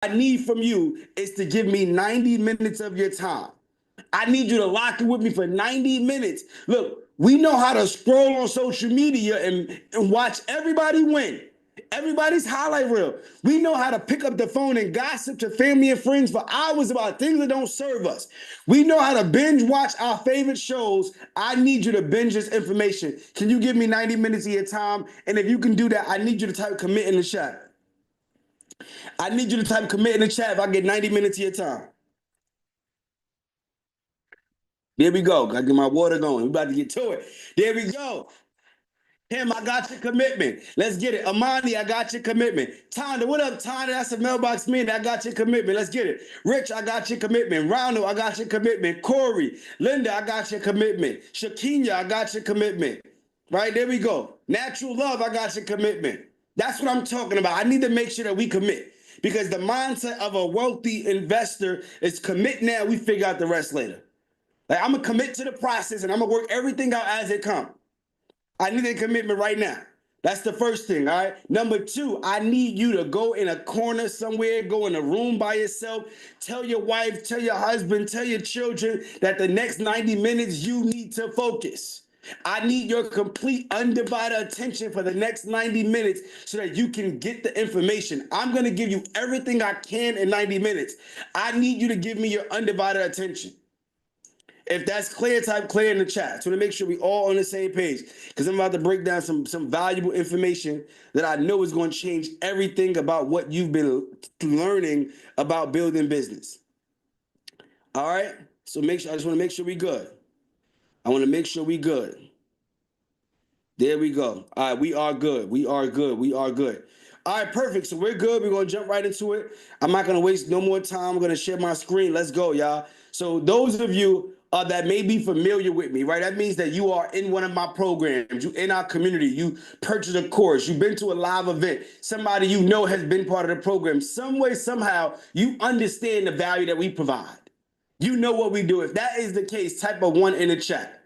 I need from you is to give me 90 minutes of your time. I need you to lock it with me for 90 minutes. Look, we know how to scroll on social media and watch everybody win. Everybody's highlight reel. We know how to pick up the phone and gossip to family and friends for hours about things that don't serve us. We know how to binge watch our favorite shows. I need you to binge this information. Can you give me 90 minutes of your time? And if you can do that, I need you to type commit in the chat. I need you to type commit in the chat if I get 90 minutes of your time. There we go. Gotta get my water going. We about to get to it. There we go. Tim, I got your commitment. Let's get it. Amani, I got your commitment. Tonda, what up, Tonda? That's a mailbox man. I got your commitment. Let's get it. Rich, I got your commitment. Ronald, I got your commitment. Corey, Linda, I got your commitment. Shakinya, I got your commitment. Right, there we go. Natural love, I got your commitment. That's what I'm talking about. I need to make sure that we commit because the mindset of a wealthy investor is commit now, we figure out the rest later. Like I'm gonna commit to the process and I'm gonna work everything out as it comes. I need a commitment right now. That's the first thing, all right? Number two, I need you to go in a corner somewhere, go in a room by yourself, tell your wife, tell your husband, tell your children that the next 90 minutes you need to focus. I need your complete undivided attention for the next 90 minutes so that you can get the information. I'm going to give you everything I can in 90 minutes. I need you to give me your undivided attention. If that's clear, type clear in the chat. So to make sure we all on the same page, because I'm about to break down some valuable information that I know is going to change everything about what you've been learning about building business. All right. So I just want to make sure we good. I want to make sure we good. There we go. All right, we are good. We are good. We are good. All right, perfect. So we're good. We're going to jump right into it. I'm not going to waste no more time. I'm going to share my screen. Let's go, y'all. So those of you that may be familiar with me, right? That means that you are in one of my programs. You in our community. You purchased a course. You've been to a live event. Somebody you know has been part of the program. Some way, somehow, you understand the value that we provide. You know what we do. If that is the case, type a 1 in the chat.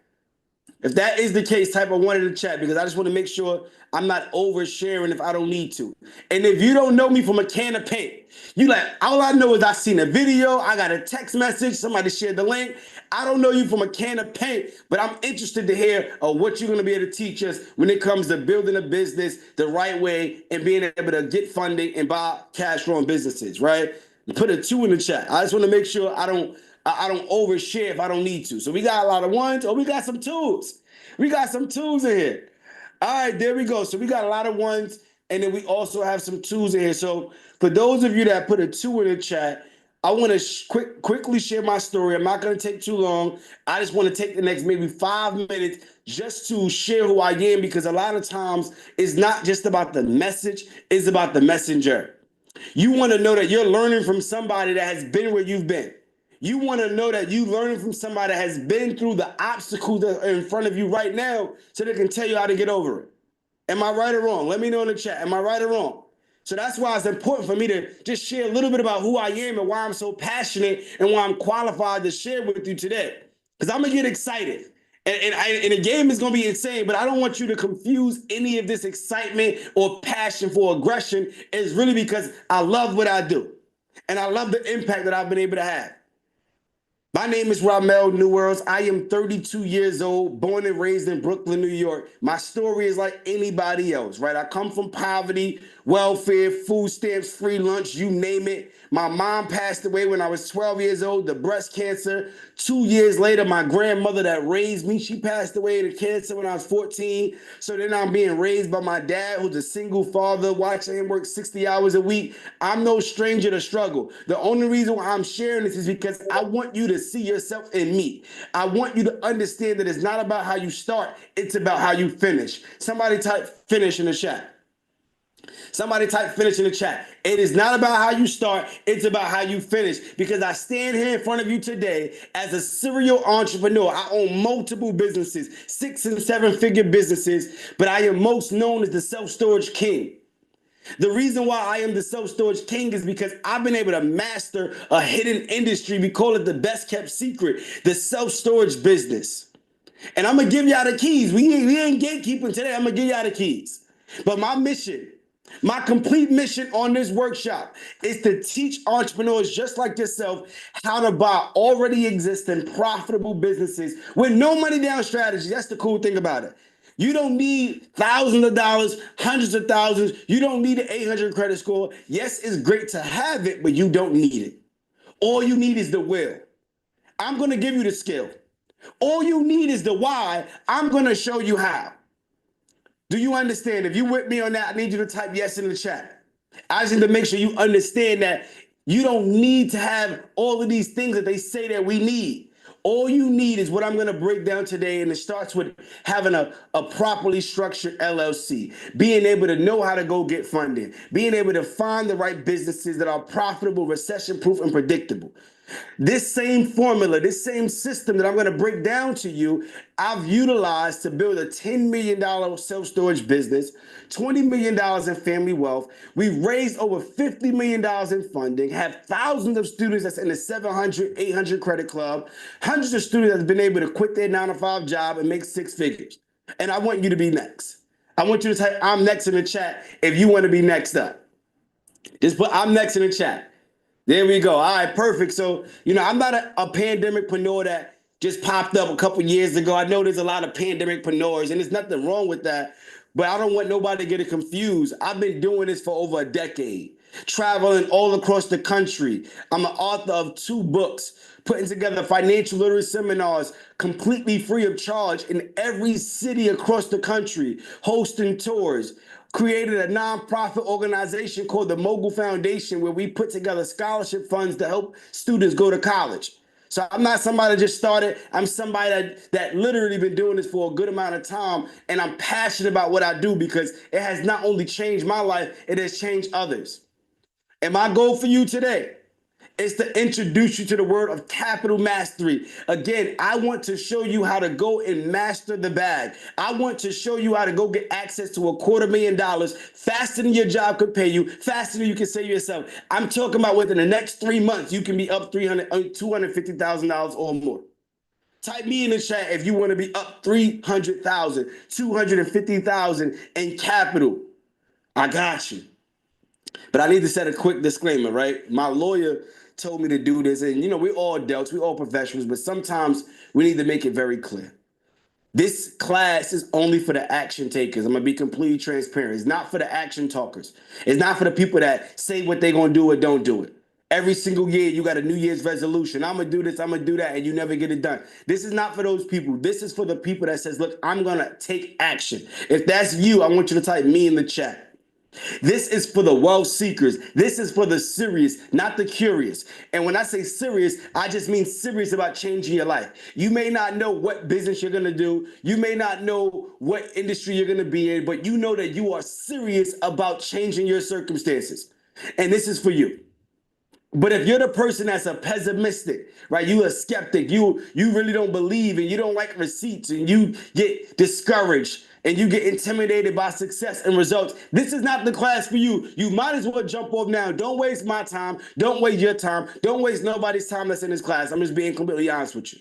If that is the case, type a 1 in the chat because I just want to make sure I'm not oversharing if I don't need to. And if you don't know me from a can of paint, you like, all I know is I seen a video, I got a text message, somebody shared the link. I don't know you from a can of paint, but I'm interested to hear what you're going to be able to teach us when it comes to building a business the right way and being able to get funding and buy cash flowing businesses, right? Put a 2 in the chat. I just want to make sure I don't overshare if I don't need to. So we got a lot of 1s. Oh, we got some 2s. We got some 2s in here. All right, there we go. So we got a lot of 1s, and then we also have some 2s in here. So for those of you that put a 2 in the chat, I want to quickly share my story. I'm not going to take too long. I just want to take the next maybe 5 minutes just to share who I am because a lot of times it's not just about the message, it's about the messenger. You want to know that you're learning from somebody that has been where you've been. You want to know that you learning from somebody that has been through the obstacles that are in front of you right now so they can tell you how to get over it. Am I right or wrong? Let me know in the chat. Am I right or wrong? So that's why it's important for me to just share a little bit about who I am and why I'm so passionate and why I'm qualified to share with you today. Because I'm going to get excited. And the game is going to be insane, but I don't want you to confuse any of this excitement or passion for aggression. It's really because I love what I do. And I love the impact that I've been able to have. My name is Ramel New Worlds. I am 32 years old, born and raised in Brooklyn, New York. My story is like anybody else, right? I come from poverty, welfare, food stamps, free lunch, you name it. My mom passed away when I was 12 years old, the breast cancer. 2 years later, my grandmother that raised me, she passed away to cancer when I was 14. So then I'm being raised by my dad, who's a single father, watching him work 60 hours a week. I'm no stranger to struggle. The only reason why I'm sharing this is because I want you to see yourself in me. I want you to understand that it's not about how you start, it's about how you finish. Somebody type finish in the chat. Somebody type finish in the chat. It is not about how you start, it's about how you finish. Because I stand here in front of you today as a serial entrepreneur. I own multiple businesses, 6 and 7 figure businesses, but I am most known as the self-storage king. The reason why I am the self-storage king is because I've been able to master a hidden industry. We call it the best kept secret, the self-storage business. And I'm going to give y'all the keys. We ain't gatekeeping today. I'm going to give y'all the keys. But my mission My complete mission on this workshop is to teach entrepreneurs just like yourself how to buy already existing profitable businesses with no money down strategy. That's the cool thing about it. You don't need thousands of dollars, hundreds of thousands. You don't need an 800 credit score. Yes, it's great to have it, but you don't need it. All you need is the will. I'm going to give you the skill. All you need is the why. I'm going to show you how. Do you understand? If you with me on that, I need you to type yes in the chat. I just need to make sure you understand that you don't need to have all of these things that they say that we need. All you need is what I'm going to break down today, and it starts with having a properly structured LLC, being able to know how to go get funding, being able to find the right businesses that are profitable, recession-proof, and predictable. This same formula, this same system that I'm going to break down to you, I've utilized to build a $10 million self-storage business, $20 million in family wealth. We've raised over $50 million in funding, have thousands of students that's in the 700, 800 credit club, hundreds of students that's been able to quit their 9-to-5 job and make 6 figures. And I want you to be next. I want you to type I'm next in the chat if you want to be next up. Just put I'm next in the chat. There we go. All right, perfect. So, I'm not a pandemicpreneur that just popped up a couple years ago. I know there's a lot of pandemicpreneurs, and there's nothing wrong with that. But I don't want nobody to get it confused. I've been doing this for over a decade, traveling all across the country. I'm an author of 2 books, putting together financial literacy seminars completely free of charge in every city across the country, hosting tours. Created a nonprofit organization called the Mogul Foundation, where we put together scholarship funds to help students go to college. So I'm not somebody that just started. I'm somebody that literally been doing this for a good amount of time, and I'm passionate about what I do because it has not only changed my life, it has changed others. And my goal for you today is to introduce you to the word of capital mastery. Again, I want to show you how to go and master the bag. I want to show you how to go get access to $250,000 faster than your job could pay you, faster than you can say yourself. I'm talking about within the next 3 months, you can be up $250,000 or more. Type me in the chat if you want to be up 300,000, 250,000 in capital. I got you. But I need to set a quick disclaimer, right? My lawyer told me to do this, and we're all adults, we're all professionals, but sometimes we need to make it very clear. This class is only for the action takers. I'm gonna be completely transparent. It's not for the action talkers. It's not for the people that say what they're gonna do or don't do it. Every single year, you got a New Year's resolution. I'm gonna do this, I'm gonna do that, and you never get it done. This is not for those people. This is for the people that says, look, I'm gonna take action. If that's you, I want you to type me in the chat. This is for the wealth seekers. This is for the serious, not the curious. And when I say serious, I just mean serious about changing your life. You may not know what business you're going to do. You may not know what industry you're going to be in, but you know that you are serious about changing your circumstances. And this is for you. But if you're the person that's a pessimistic, right? You a skeptic, you really don't believe and you don't like receipts and you get discouraged and you get intimidated by success and results, this is not the class for you. You might as well jump off now. Don't waste my time. Don't waste your time. Don't waste nobody's time that's in this class. I'm just being completely honest with you.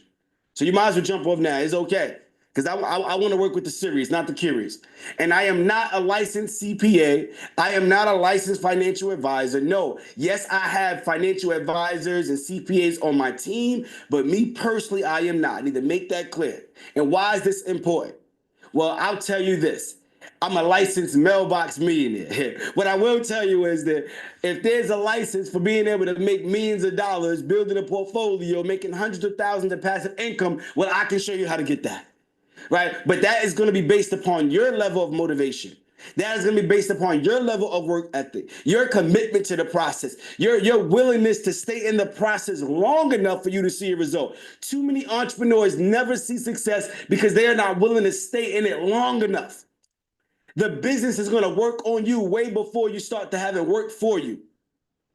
So you might as well jump off now. It's okay. Because I want to work with the serious, not the curious. And I am not a licensed CPA. I am not a licensed financial advisor. No. Yes, I have financial advisors and CPAs on my team, but me personally, I am not. I need to make that clear. And why is this important? Well, I'll tell you this. I'm a licensed mailbox millionaire. What I will tell you is that if there's a license for being able to make millions of dollars, building a portfolio, making hundreds of thousands of passive income, well, I can show you how to get that. Right? But that is going to be based upon your level of motivation. That is going to be based upon your level of work ethic, your commitment to the process, your willingness to stay in the process long enough for you to see a result. Too many entrepreneurs never see success because they are not willing to stay in it long enough. The business is going to work on you way before you start to have it work for you.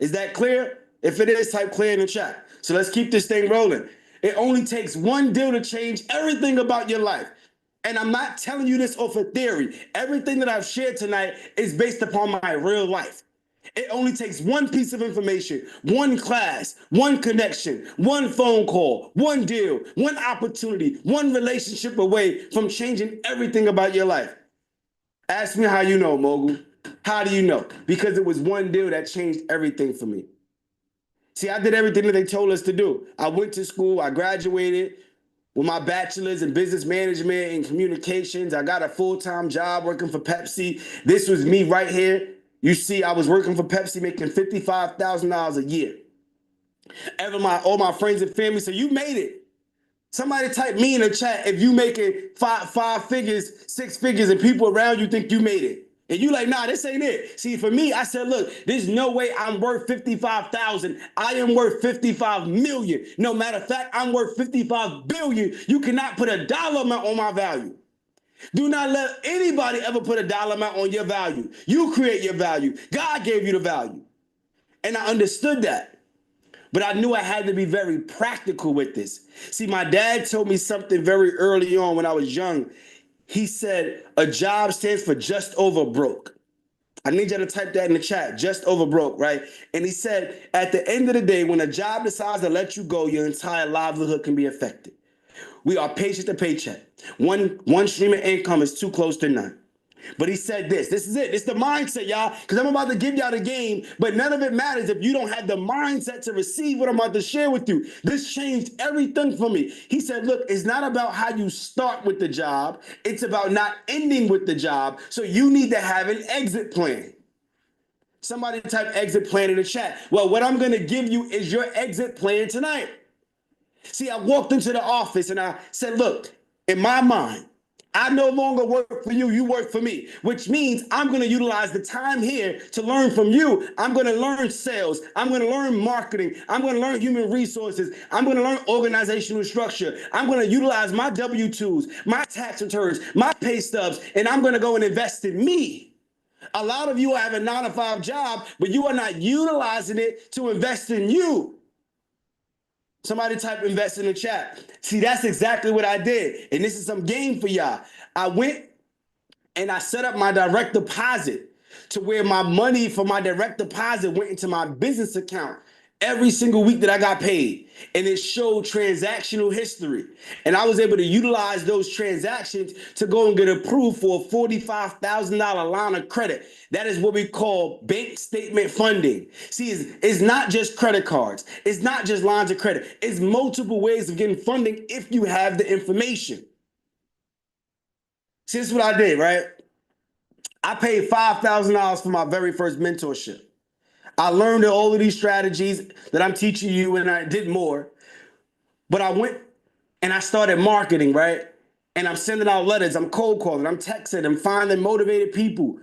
Is that clear? If it is, type clear in the chat. So let's keep this thing rolling. It only takes one deal to change everything about your life. And I'm not telling you this off of theory. Everything that I've shared tonight is based upon my real life. It only takes one piece of information, one class, one connection, one phone call, one deal, one opportunity, one relationship away from changing everything about your life. Ask me how you know, Mogul. How do you know? Because it was one deal that changed everything for me. See, I did everything that they told us to do. I went to school, I graduated with my bachelor's in business management and communications. I got a full-time job working for Pepsi. This was me right here. You see, I was working for Pepsi making $55,000 a year. All my friends and family said, you made it. Somebody type me in the chat if you making five figures, six figures, and people around you think you made it. And you like, nah, this ain't it. See, for me, I said, look, there's no way I'm worth 55,000. I am worth 55 million. No matter of fact, I'm worth 55 billion. You cannot put a dollar amount on my value. Do not let anybody ever put a dollar amount on your value. You create your value. God gave you the value. And I understood that. But I knew I had to be very practical with this. See, my dad told me something very early on when I was young. He said, a job stands for just over broke. I need you to type that in the chat, just over broke, right? And he said, at the end of the day, when a job decides to let you go, your entire livelihood can be affected. We are paycheck to paycheck. One stream of income is too close to none. But he said this is it. It's the mindset, y'all, because I'm about to give y'all the game, but none of it matters if you don't have the mindset to receive what I'm about to share with you. This changed everything for me. He said, look, it's not about how you start with the job. It's about not ending with the job. So you need to have an exit plan. Somebody type exit plan in the chat. Well, what I'm going to give you is your exit plan tonight. See, I walked into the office and I said, look, in my mind, I no longer work for you, you work for me, which means I'm going to utilize the time here to learn from you. I'm going to learn sales. I'm going to learn marketing. I'm going to learn human resources. I'm going to learn organizational structure. I'm going to utilize my W-2s, my tax returns, my pay stubs, and I'm going to go and invest in me. A lot of you have a 9-to-5 job, but you are not utilizing it to invest in you. Somebody type invest in the chat. See, that's exactly what I did. And this is some game for y'all. I went and I set up my direct deposit to where my money for my direct deposit went into my business account every single week that I got paid. And it showed transactional history. And I was able to utilize those transactions to go and get approved for a $45,000 line of credit. That is what we call bank statement funding. See, it's not just credit cards. It's not just lines of credit. It's multiple ways of getting funding if you have the information. See, this is what I did, right? I paid $5,000 for my very first mentorship. I learned all of these strategies that I'm teaching you, and I did more. But I went and I started marketing, right? And I'm sending out letters, I'm cold calling, I'm texting, I'm finding motivated people.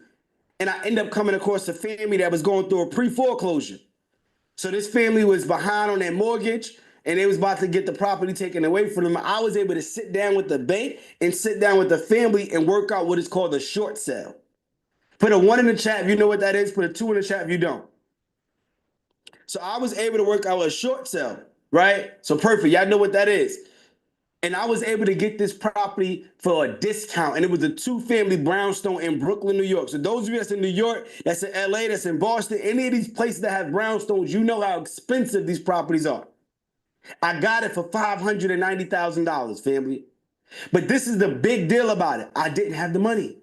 And I end up coming across a family that was going through a pre-foreclosure. So this family was behind on their mortgage and they was about to get the property taken away from them. I was able to sit down with the bank and sit down with the family and work out what is called a short sale. Put a 1 in the chat if you know what that is. Put a 2 in the chat if you don't. So I was able to work out a short sale, right? So perfect. Y'all know what that is. And I was able to get this property for a discount. And it was a 2-family brownstone in Brooklyn, New York. So those of you that's in New York, that's in LA, that's in Boston, any of these places that have brownstones, you know how expensive these properties are. I got it for $590,000, family. But this is the big deal about it. I didn't have the money.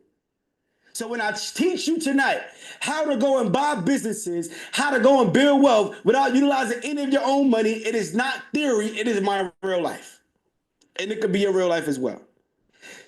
So when I teach you tonight how to go and buy businesses, how to go and build wealth without utilizing any of your own money, it is not theory, it is my real life. And it could be your real life as well.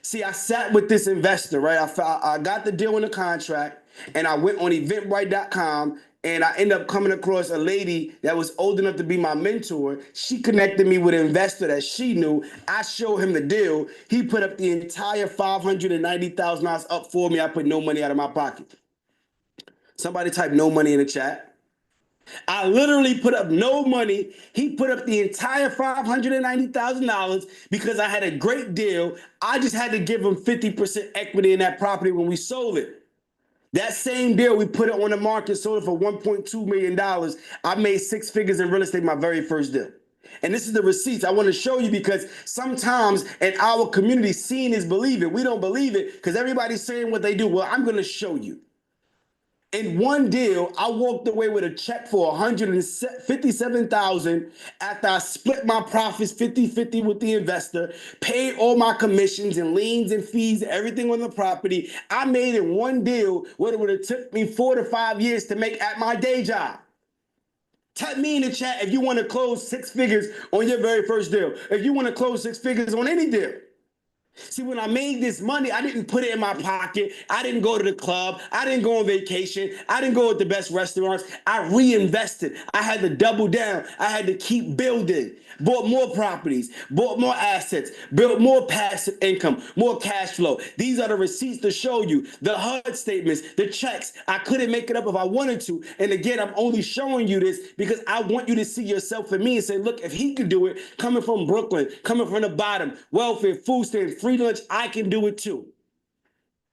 See, I sat with this investor, right? I got the deal in the contract, and I went on eventbrite.com, and I ended up coming across a lady that was old enough to be my mentor. She connected me with an investor that she knew. I showed him the deal. He put up the entire $590,000 up for me. I put no money out of my pocket. Somebody type no money in the chat. I literally put up no money. He put up the entire $590,000 because I had a great deal. I just had to give him 50% equity in that property when we sold it. That same deal, we put it on the market, sold it for $1.2 million. I made 6 figures in real estate my very first deal. And this is the receipts I want to show you because sometimes in our community, seeing is believing. We don't believe it because everybody's saying what they do. Well, I'm going to show you. In one deal, I walked away with a check for $157,000 after I split my profits 50-50 with the investor, paid all my commissions and liens and fees, everything on the property. I made in one deal what it would have took me 4 to 5 years to make at my day job. Type me in the chat if you want to close 6 figures on your very first deal. If you want to close 6 figures on any deal. See, when I made this money, I didn't put it in my pocket. I didn't go to the club. I didn't go on vacation. I didn't go to the best restaurants. I reinvested. I had to double down. I had to keep building. Bought more properties, bought more assets, built more passive income, more cash flow. These are the receipts to show you, the HUD statements, the checks. I couldn't make it up if I wanted to. And again, I'm only showing you this because I want you to see yourself in me and say, look, if he could do it, coming from Brooklyn, coming from the bottom, welfare, food stamps, free lunch, I can do it too.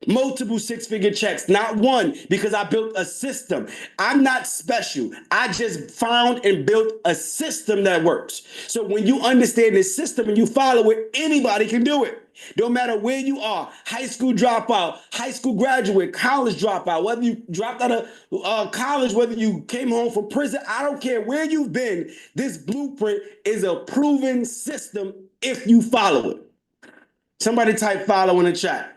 Multiple 6-figure checks, not one, because I built a system. I'm not special. I just found and built a system that works. So when you understand this system and you follow it, anybody can do it. No matter where you are, high school dropout, high school graduate, college dropout, whether you dropped out of college, whether you came home from prison, I don't care where you've been, this blueprint is a proven system if you follow it. Somebody type follow in the chat.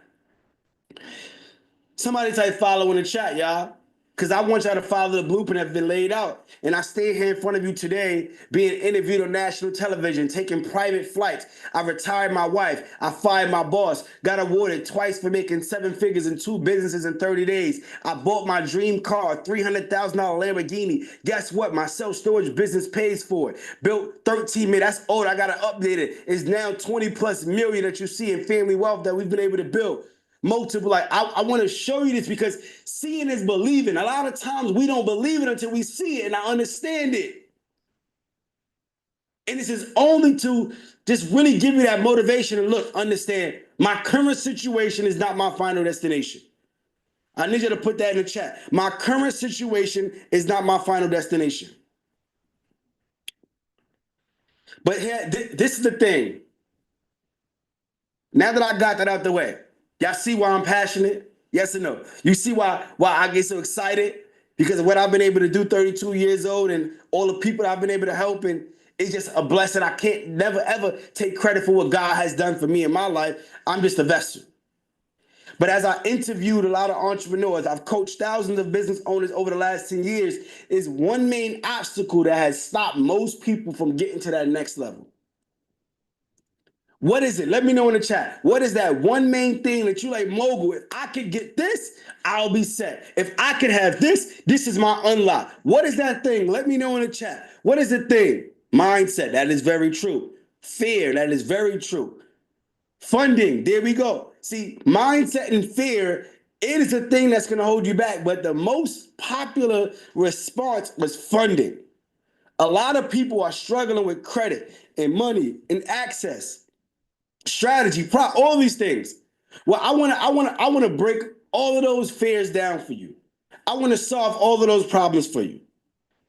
Somebody type follow in the chat, y'all. Because I want y'all to follow the blueprint that's been laid out. And I stay here in front of you today, being interviewed on national television, taking private flights. I retired my wife. I fired my boss. Got awarded twice for making 7 figures in 2 businesses in 30 days. I bought my dream car, $300,000 Lamborghini. Guess what? My self-storage business pays for it. Built 13 million. That's old. I got to update it. It's now 20 plus million that you see in family wealth that we've been able to build. Multiple, like I want to show you this because seeing is believing. A lot of times we don't believe it until we see it, and I understand it. And this is only to just really give you that motivation and look, understand my current situation is not my final destination. I need you to put that in the chat. My current situation is not my final destination. But here, this is the thing. Now that I got that out the way, y'all see why I'm passionate? Yes or no? You see why I get so excited? Because of what I've been able to do 32 years old and all the people I've been able to help. And it's just a blessing. I can't never, ever take credit for what God has done for me in my life. I'm just a vessel. But as I interviewed a lot of entrepreneurs, I've coached thousands of business owners over the last 10 years, is one main obstacle that has stopped most people from getting to that next level. What is it? Let me know in the chat. What is that one main thing that you like, Mogul? If I could get this, I'll be set. If I could have this, this is my unlock. What is that thing? Let me know in the chat. What is the thing? Mindset. That is very true. Fear. That is very true. Funding. There we go. See, mindset and fear, it is the thing that's going to hold you back. But the most popular response was funding. A lot of people are struggling with credit and money and access. Strategy, all these things. Well, I want to break all of those fears down for you. I want to solve all of those problems for you.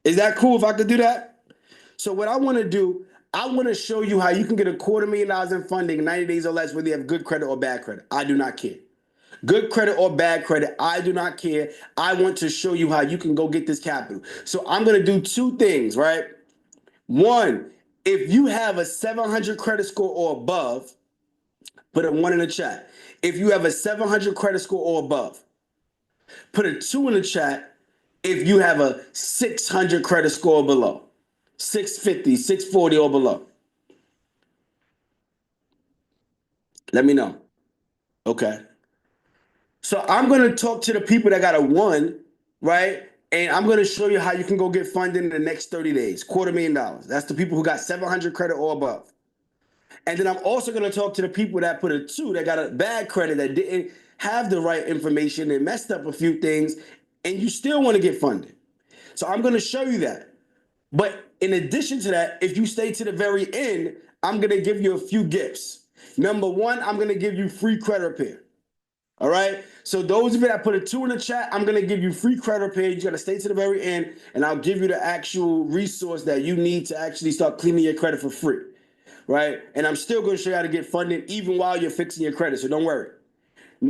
Is that cool if I could do that? So what I want to do, I want to show you how you can get $250,000 in funding in 90 days or less, whether you have good credit or bad credit. I do not care. Good credit or bad credit, I do not care. I want to show you how you can go get this capital. So I'm going to do 2 things, right? One, if you have a 700 credit score or above, put a 1 in the chat. If you have a 700 credit score or above, put a 2 in the chat if you have a 600 credit score or below. 650, 640 or below. Let me know. Okay. So I'm going to talk to the people that got a 1, right? And I'm going to show you how you can go get funded in the next 30 days. $250,000. That's the people who got 700 credit or above. And then I'm also going to talk to the people that put a 2, that got a bad credit, that didn't have the right information and messed up a few things, and you still want to get funded. So I'm going to show you that. But in addition to that, if you stay to the very end, I'm going to give you a few gifts. Number 1, I'm going to give you free credit repair. All right? So those of you that put a 2 in the chat, I'm going to give you free credit repair. You got to stay to the very end, and I'll give you the actual resource that you need to actually start cleaning your credit for free. Right? And I'm still going to show you how to get funding even while you're fixing your credit, so don't worry.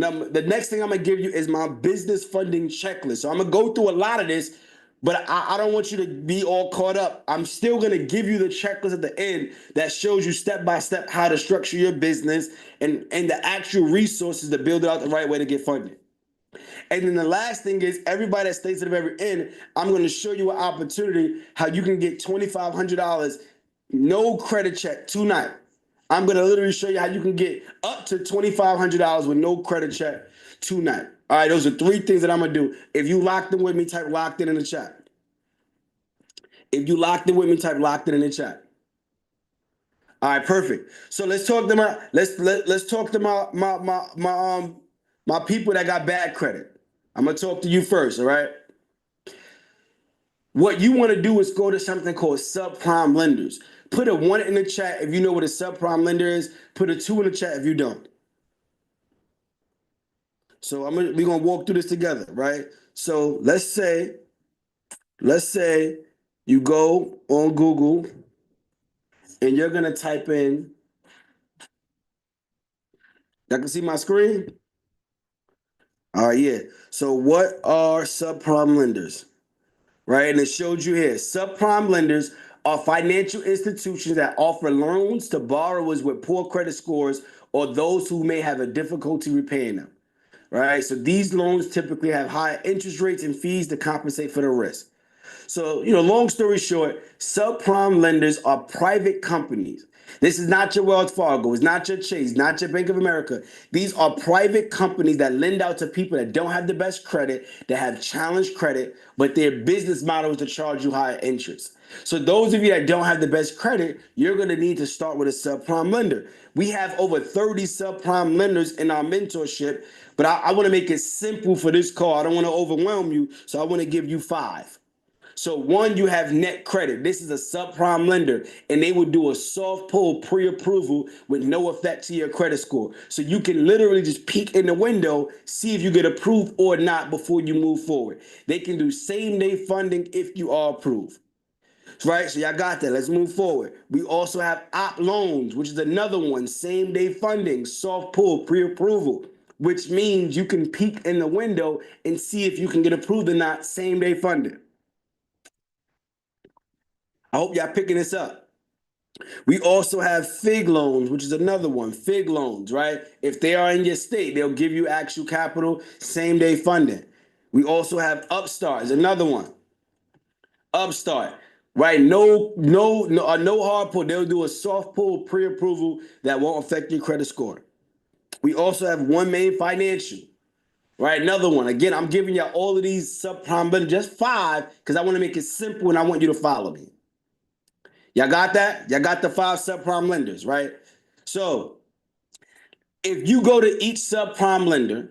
The next thing I'm gonna give you is my business funding checklist. So I'm gonna go through a lot of this, but I don't want you to be all caught up. I'm still gonna give you the checklist at the end that shows you step by step how to structure your business and the actual resources to build it out the right way to get funded. And then the last thing is everybody that stays to the very end, I'm going to show you an opportunity how you can get $2,500 no credit check tonight. I'm going to literally show you how you can get up to $2,500 with no credit check tonight. All right, those are three things that I'm going to do. If you locked in with me, type locked in the chat. If you locked in with me, type locked in the chat. All right, perfect. So let's talk to let's talk to my people that got bad credit. I'm gonna talk to you first, all right? What you want to do is go to something called subprime lenders. Put a 1 in the chat if you know what a subprime lender is. Put a 2 in the chat if you don't. So we're gonna walk through this together, right? So let's say you go on Google and you're gonna type in. Y'all can see my screen? All right, yeah. So what are subprime lenders? Right, and it showed you here. Subprime lenders are financial institutions that offer loans to borrowers with poor credit scores or those who may have a difficulty repaying them. Right, so these loans typically have higher interest rates and fees to compensate for the risk. So, long story short, subprime lenders are private companies. This is not your Wells Fargo, it's not your Chase, not your Bank of America. These are private companies that lend out to people that don't have the best credit, that have challenged credit, but their business model is to charge you higher interest. So those of you that don't have the best credit, you're going to need to start with a subprime lender. We have over 30 subprime lenders in our mentorship, but I want to make it simple for this call. I don't want to overwhelm you, so I want to give you 5. So one, you have net credit. This is a subprime lender, and they would do a soft pull pre-approval with no effect to your credit score. So you can literally just peek in the window, see if you get approved or not before you move forward. They can do same-day funding if you are approved. Right, so y'all got that. Let's move forward. We also have op loans, which is another one, same-day funding, soft pull pre-approval, which means you can peek in the window and see if you can get approved or not, same-day funding. I hope y'all picking this up. We also have FIG loans, which is another one. FIG loans, right? If they are in your state, they'll give you actual capital, same day funding. We also have Upstart, is another one. Upstart, right? No hard pull. They'll do a soft pull pre-approval that won't affect your credit score. We also have One Main Financial, right? Another one. Again, I'm giving you all of these subprime, but just 5 because I want to make it simple and I want you to follow me. Y'all got that? Y'all got the 5 subprime lenders, right? So if you go to each subprime lender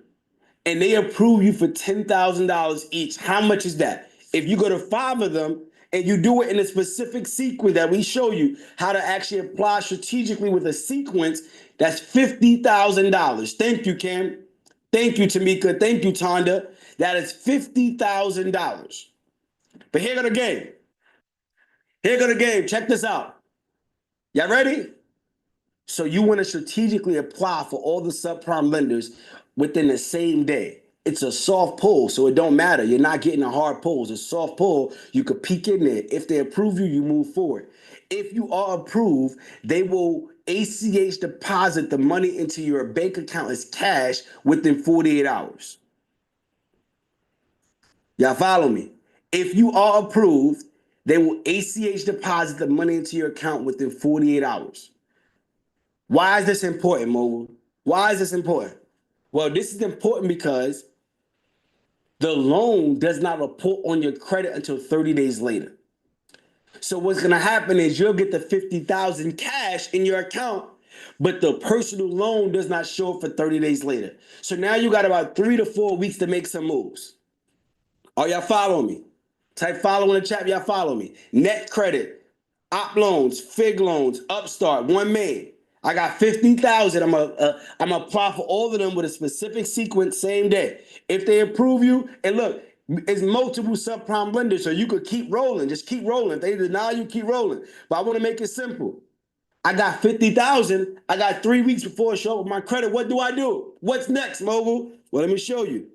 and they approve you for $10,000 each, how much is that? If you go to 5 of them and you do it in a specific sequence that we show you how to actually apply strategically with a sequence, that's $50,000. Thank you, Cam. Thank you, Tamika. Thank you, Tonda. That is $50,000. But here go the game. Here go the game. Check this out. Y'all ready? So you want to strategically apply for all the subprime lenders within the same day. It's a soft pull, so it don't matter. You're not getting a hard pull. It's a soft pull. You could peek in there. If they approve you, you move forward. If you are approved, they will ACH deposit the money into your bank account as cash within 48 hours. Y'all follow me? If you are approved, they will ACH deposit the money into your account within 48 hours. Why is this important, Mo? Why is this important? Well, this is important because the loan does not report on your credit until 30 days later. So what's going to happen is you'll get the 50,000 cash in your account, but the personal loan does not show up for 30 days later. So now you got about 3 to 4 weeks to make some moves. Are y'all following me? Type follow in the chat, y'all follow me. Net credit, op loans, FIG loans, Upstart, One Main. I got 50,000. I'm gonna apply for all of them with a specific sequence, same day. If they approve you, and look, it's multiple subprime lenders, so you could keep rolling. Just keep rolling. If they deny you, keep rolling. But I want to make it simple. I got 50,000. I got 3 weeks before I show up with my credit. What do I do? What's next, Mogul? Well, let me show you.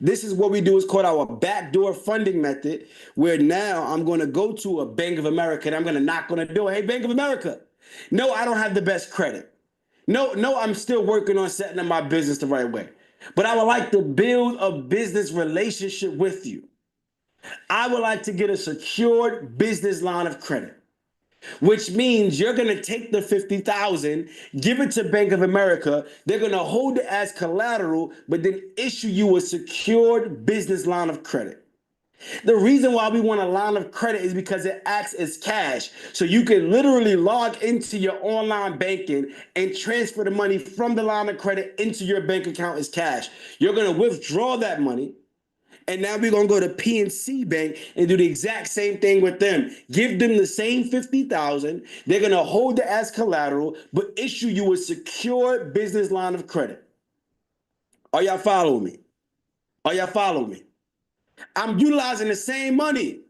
This is what we do. It's called our backdoor funding method, where now I'm going to go to a Bank of America and I'm going to knock on the door. Hey, Bank of America. No, I don't have the best credit. No, I'm still working on setting up my business the right way. But I would like to build a business relationship with you. I would like to get a secured business line of credit, which means you're going to take the 50,000, give it to Bank of America. They're going to hold it as collateral, but then issue you a secured business line of credit. The reason why we want a line of credit is because it acts as cash. So you can literally log into your online banking and transfer the money from the line of credit into your bank account as cash. You're going to withdraw that money. And now we're going to go to PNC Bank and do the exact same thing with them. Give them the same 50,000. They're going to hold it as collateral, but issue you a secure business line of credit. Are y'all following me? Are y'all following me? I'm utilizing the same money.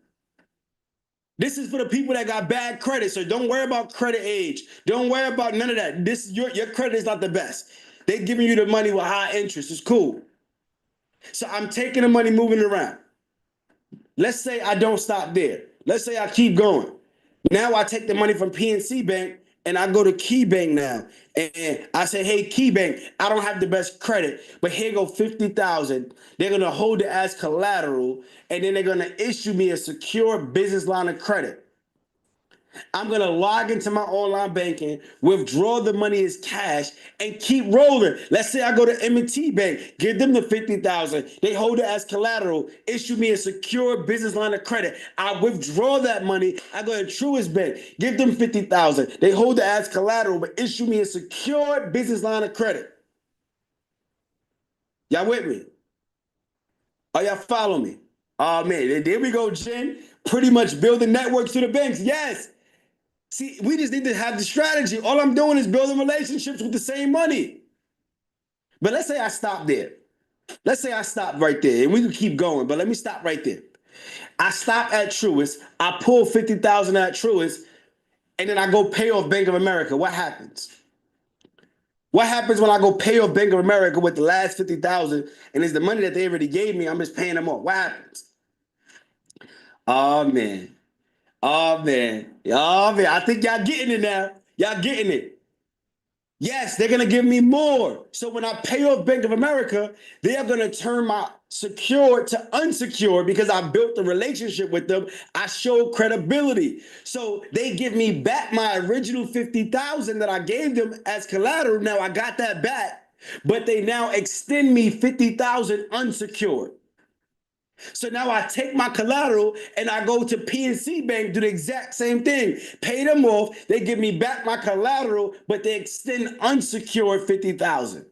This is for the people that got bad credit. So don't worry about credit age. Don't worry about none of that. Your credit is not the best. They're giving you the money with high interest. It's cool. So I'm taking the money, moving it around. Let's say I don't stop there. Let's say I keep going. Now I take the money from PNC Bank and I go to Key Bank now. And I say, hey, Key Bank, I don't have the best credit, but here go 50,000. They're going to hold it as collateral, and then they're going to issue me a secure business line of credit. I'm going to log into my online banking, withdraw the money as cash, and keep rolling. Let's say I go to M&T Bank, give them the 50,000. They hold it as collateral, issue me a secure business line of credit. I withdraw that money. I go to Truist Bank, give them 50,000. They hold it as collateral, but issue me a secure business line of credit. Y'all with me? Are y'all following me? Oh, man, there we go, Jen. Pretty much building networks to the banks. Yes. See, we just need to have the strategy. All I'm doing is building relationships with the same money. But let's say I stop there. Let's say I stop right there, and we can keep going, but let me stop right there. I stop at Truist. I pull 50,000 at Truist, and then I go pay off Bank of America. What happens? What happens when I go pay off Bank of America with the last 50,000, and it's the money that they already gave me, I'm just paying them off? What happens? Oh, man. Oh, man. Oh, man. I think y'all getting it now. Y'all getting it. Yes, they're going to give me more. So when I pay off Bank of America, they are going to turn my secured to unsecured because I built the relationship with them. I show credibility. So they give me back my original 50,000 that I gave them as collateral. Now I got that back, but they now extend me 50,000 unsecured. So now I take my collateral and I go to PNC Bank, do the exact same thing. Pay them off. They give me back my collateral, but they extend unsecured 50,000.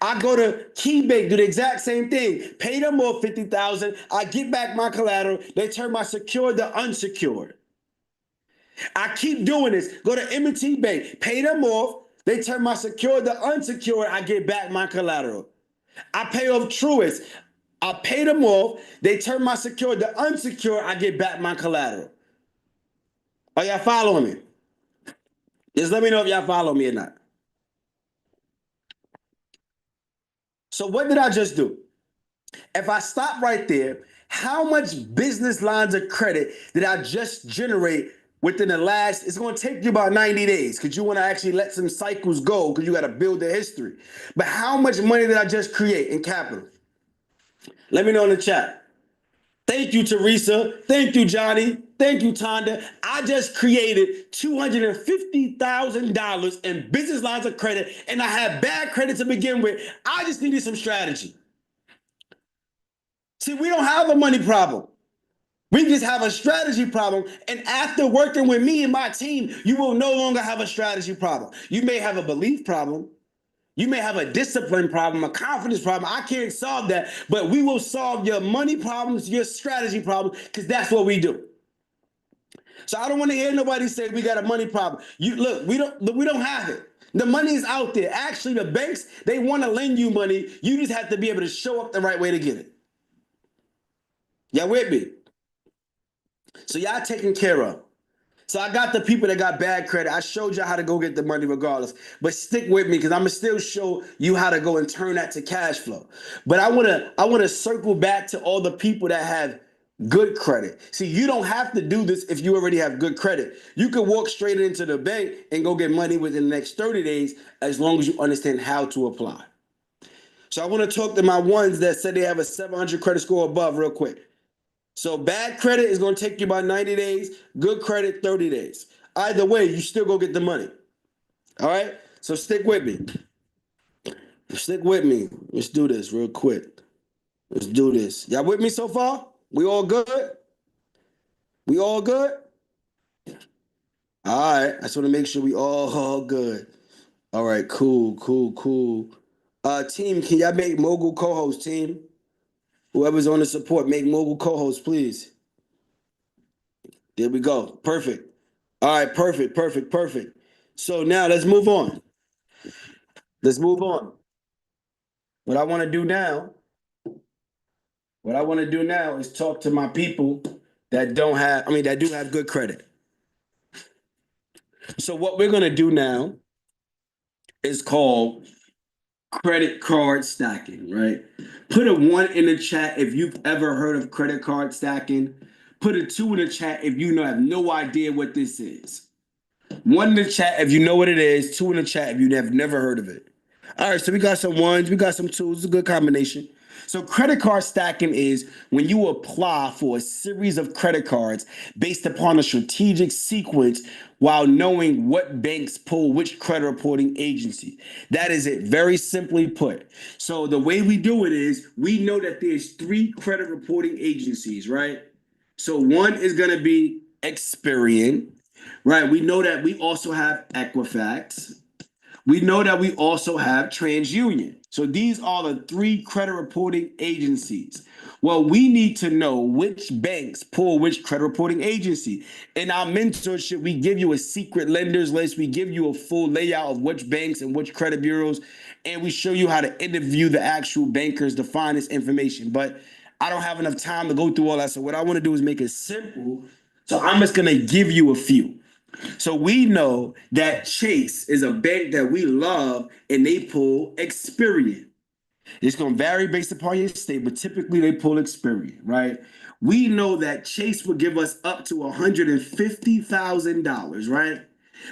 I go to Key Bank, do the exact same thing. Pay them off 50,000. I get back my collateral. They turn my secured to unsecured. I keep doing this. Go to M&T Bank, pay them off. They turn my secured to unsecured. I get back my collateral. I pay off Truist. I pay them off. They turn my secured to unsecured. I get back my collateral. Are y'all following me? Just let me know if y'all follow me or not. So what did I just do? If I stop right there, how much business lines of credit did I just generate within the last? It's going to take you about 90 days because you want to actually let some cycles go because you got to build the history. But how much money did I just create in capital? Let me know in the chat. Thank you, Teresa. Thank you, Johnny. Thank you, Tonda. I just created $250,000 in business lines of credit, and I had bad credit to begin with. I just needed some strategy. See, we don't have a money problem. We just have a strategy problem. And after working with me and my team, you will no longer have a strategy problem. You may have a belief problem. You may have a discipline problem, a confidence problem. I can't solve that, but we will solve your money problems, your strategy problem, because that's what we do. So I don't want to hear nobody say we got a money problem. You look, we don't have it. The money is out there. Actually, the banks, they want to lend you money. You just have to be able to show up the right way to get it. Y'all with me? So y'all taken care of. So I got the people that got bad credit. I showed you how to go get the money regardless. But stick with me because I'm gonna still show you how to go and turn that to cash flow. But I wanna circle back to all the people that have good credit. See, you don't have to do this if you already have good credit. You can walk straight into the bank and go get money within the next 30 days as long as you understand how to apply. So I want to talk to my ones that said they have a 700 credit score above real quick. So bad credit is going to take you about 90 days, good credit 30 days. Either way, you still go get the money. All right? So stick with me. Stick with me. Let's do this real quick. Let's do this. Y'all with me so far? We all good? We all good? All right. I just want to make sure we all good. All right, cool, cool, cool. Team, can y'all make Mogul co-host, team? Whoever's on the support, make Mogul co-host, please. There we go. Perfect. All right, perfect, perfect, perfect. So now let's move on. Let's move on. What I want to do now, what I want to do now is talk to my people that don't have, I mean, that do have good credit. So what we're going to do now is called credit card stacking, right? Put a one in the chat if you've ever heard of credit card stacking. Put a two in the chat if you have no idea what this is. One in the chat if you know what it is. Two in the chat if you have never heard of it. All right, so we got some ones, we got some twos. It's a good combination. So credit card stacking is when you apply for a series of credit cards based upon a strategic sequence while knowing what banks pull which credit reporting agency. That is it, very simply put. So the way we do it is we know that there's three credit reporting agencies, right? So one is going to be Experian, right? We know that we also have Equifax. We know that we also have TransUnion. So these are the three credit reporting agencies. Well, we need to know which banks pull which credit reporting agency. In our mentorship, we give you a secret lenders list. We give you a full layout of which banks and which credit bureaus, and we show you how to interview the actual bankers to find this information. But I don't have enough time to go through all that. So what I want to do is make it simple. So I'm just going to give you a few. So we know that Chase is a bank that we love and they pull Experian. It's going to vary based upon your state, but typically they pull Experian, right? We know that Chase will give us up to $150,000, right?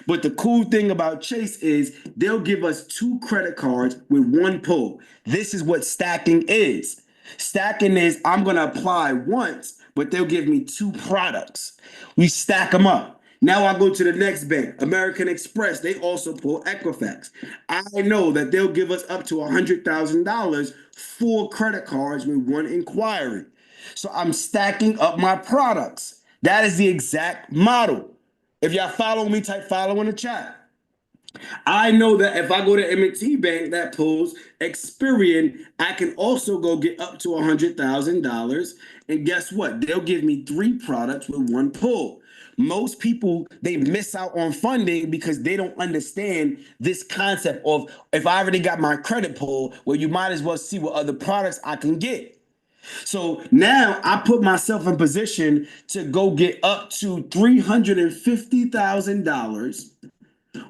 But the cool thing about Chase is they'll give us two credit cards with one pull. This is what stacking is. Stacking is I'm going to apply once, but they'll give me two products. We stack them up. Now I go to the next bank, American Express. They also pull Equifax. I know that they'll give us up to $100,000 for credit cards with one inquiry. So I'm stacking up my products. That is the exact model. If y'all follow me, type follow in the chat. I know that if I go to M&T Bank that pulls Experian, I can also go get up to $100,000. And guess what? They'll give me three products with one pull. Most people, they miss out on funding because they don't understand this concept of if I already got my credit pull, well, you might as well see what other products I can get. So now I put myself in position to go get up to $350,000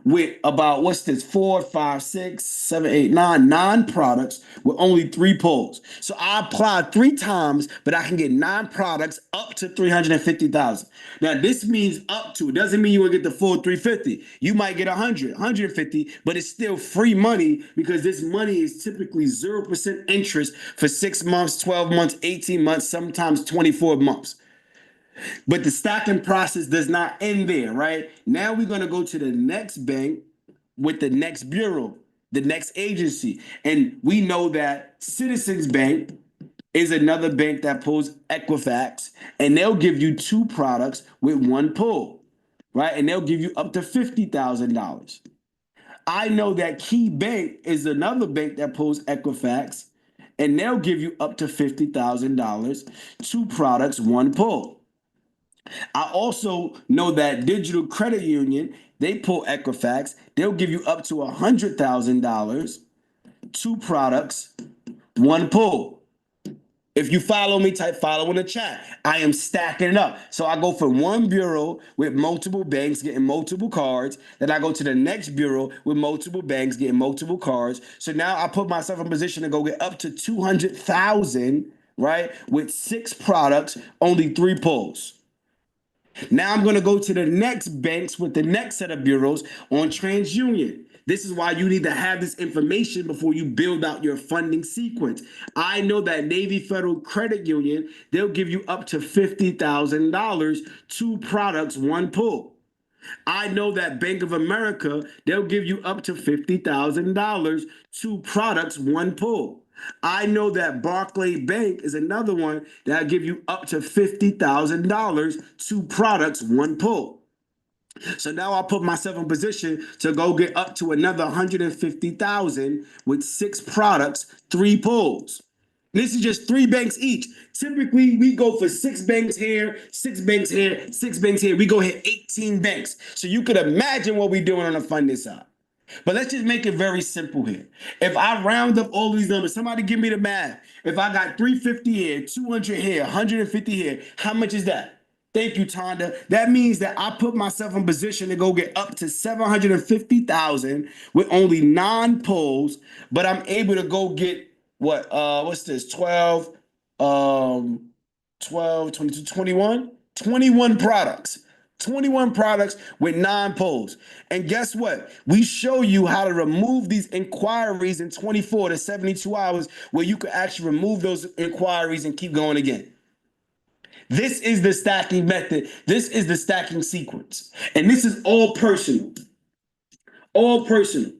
with about what's this 4, 5, 6, 7, 8, 9 products with only three pulls. So I applied three times, but I can get 9 products up to 350,000. Now this means up to. It doesn't mean you will get the full 350. You might get 100, 150, but it's still free money because this money is typically 0% interest for 6 months, 12 months, 18 months, sometimes 24 months. But the stacking process does not end there, right? Now we're going to go to the next bank with the next bureau, the next agency. And we know that Citizens Bank is another bank that pulls Equifax, and they'll give you two products with one pull, right? And they'll give you up to $50,000. I know that Key Bank is another bank that pulls Equifax, and they'll give you up to $50,000, two products, one pull. I also know that Digital Credit Union, they pull Equifax. They'll give you up to $100,000, two products, one pull. If you follow me, type follow in the chat. I am stacking it up. So I go from one bureau with multiple banks getting multiple cards. Then I go to the next bureau with multiple banks getting multiple cards. So now I put myself in position to go get up to 200,000, right? With 6 products, only 3 pulls. Now I'm going to go to the next banks with the next set of bureaus on TransUnion. This is why you need to have this information before you build out your funding sequence. I know that Navy Federal Credit Union, they'll give you up to $50,000, 2 products, 1 pull. I know that Bank of America, they'll give you up to $50,000, 2 products, 1 pull. I know that Barclay Bank is another one that'll give you up to $50,000, 2 products, 1 pull. So now I put myself in position to go get up to another 150,000 with 6 products, 3 pulls. This is just 3 banks each. Typically, we go for 6 banks here, 6 banks here, 6 banks here. We go hit 18 banks. So you could imagine what we're doing on the funding side. But let's just make it very simple here. If I round up all these numbers, somebody give me the math. If I got 350 here, 200 here, 150 here, how much is that? Thank you, Tonda. That means that I put myself in position to go get up to 750,000 with only 9 pulls, but I'm able to go get what's this? 12, 12, 22, 21? 21 products. 21 products with 9 pulls. And guess what? We show you how to remove these inquiries in 24 to 72 hours where you can actually remove those inquiries and keep going again. This is the stacking method. This is the stacking sequence. And this is all personal. All personal.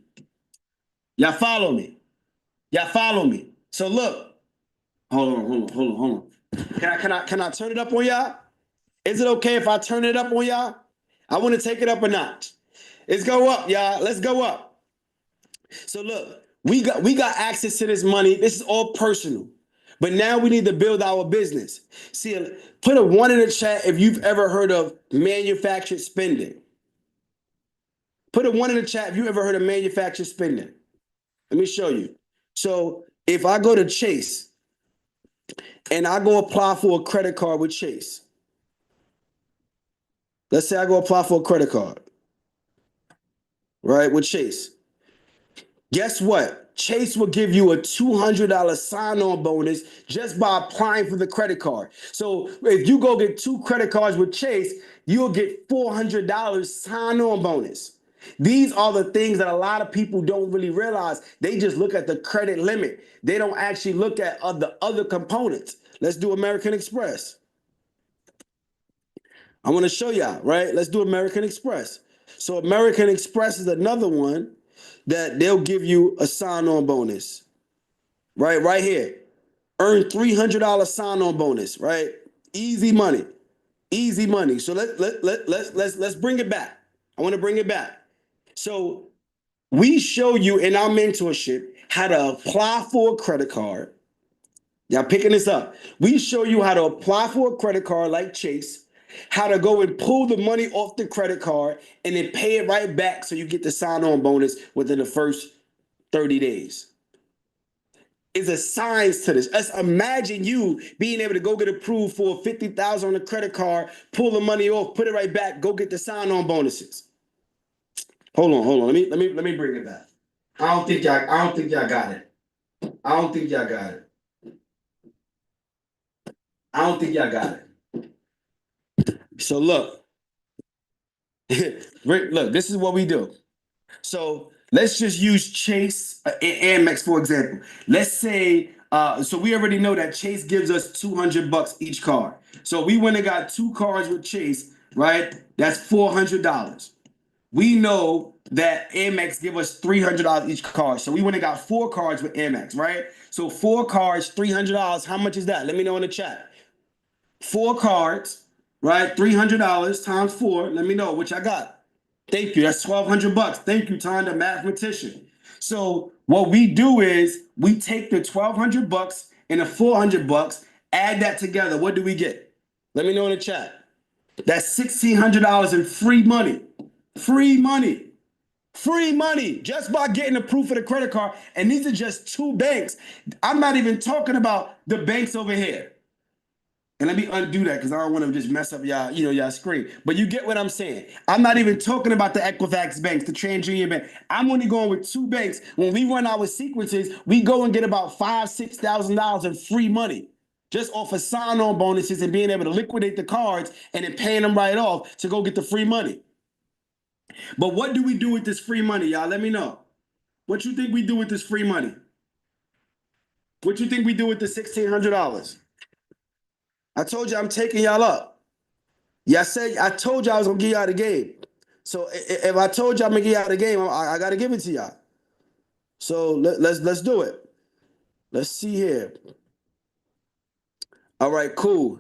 Y'all follow me. Y'all follow me. So look. Hold on. Can I turn it up on y'all? Is it okay if I turn it up on y'all? I want to take it up a notch. Let's go up, y'all. Let's go up. So look, we got access to this money. This is all personal. But now we need to build our business. See, put a 1 in the chat if you've ever heard of manufactured spending. Put a 1 in the chat if you ever heard of manufactured spending. Let me show you. So if I go to Chase and I go apply for a credit card with Chase. Let's say I go apply for a credit card, right, with Chase. Guess what? Chase will give you a $200 sign-on bonus just by applying for the credit card. So if you go get 2 credit cards with Chase, you'll get $400 sign-on bonus. These are the things that a lot of people don't really realize. They just look at the credit limit. They don't actually look at the other components. Let's do American Express. I want to show y'all, right? Let's do American Express. So American Express is another one that they'll give you a sign-on bonus, right? Right here. Earn $300 sign-on bonus, right? Easy money. Easy money. So let's bring it back. I want to bring it back. So we show you in our mentorship how to apply for a credit card. Y'all picking this up. We show you how to apply for a credit card like Chase, how to go and pull the money off the credit card and then pay it right back so you get the sign-on bonus within the first 30 days. Is a science to this. Let's imagine you being able to go get approved for $50,000 on a credit card, pull the money off, put it right back, go get the sign-on bonuses. Hold on. Let me bring it back. I don't think y'all got it. I don't think y'all got it. So look, look, this is what we do. So let's just use Chase and Amex, for example. Let's say, so we already know that Chase gives us $200 each card. So we went and got 2 cards with Chase, right? That's $400. We know that Amex give us $300 each card. So we went and got 4 cards with Amex, right? So 4 cards, $300. How much is that? Let me know in the chat. 4 cards, right? $300 times 4. Let me know which I got. Thank you. That's $1,200. Thank you, Tom, the mathematician. So what we do is we take the $1,200 and the $400, add that together. What do we get? Let me know in the chat. That's $1,600 in free money. Free money. Free money just by getting the proof of the credit card. And these are just two banks. I'm not even talking about the banks over here. And let me undo that because I don't want to just mess up y'all screen. But you get what I'm saying. I'm not even talking about the Equifax banks, the TransUnion Bank. I'm only going with two banks. When we run our sequences, we go and get about $5,000-$6,000 in free money just off of sign-on bonuses and being able to liquidate the cards and then paying them right off to go get the free money. But what do we do with this free money, y'all? Let me know. What you think we do with this free money? What you think we do with the $1,600? I told you I'm taking y'all up. Yeah, I told you I was gonna give y'all the game. So if I told you I'm gonna give y'all the game, I gotta give it to y'all. So let's do it. Let's see here. All right, cool.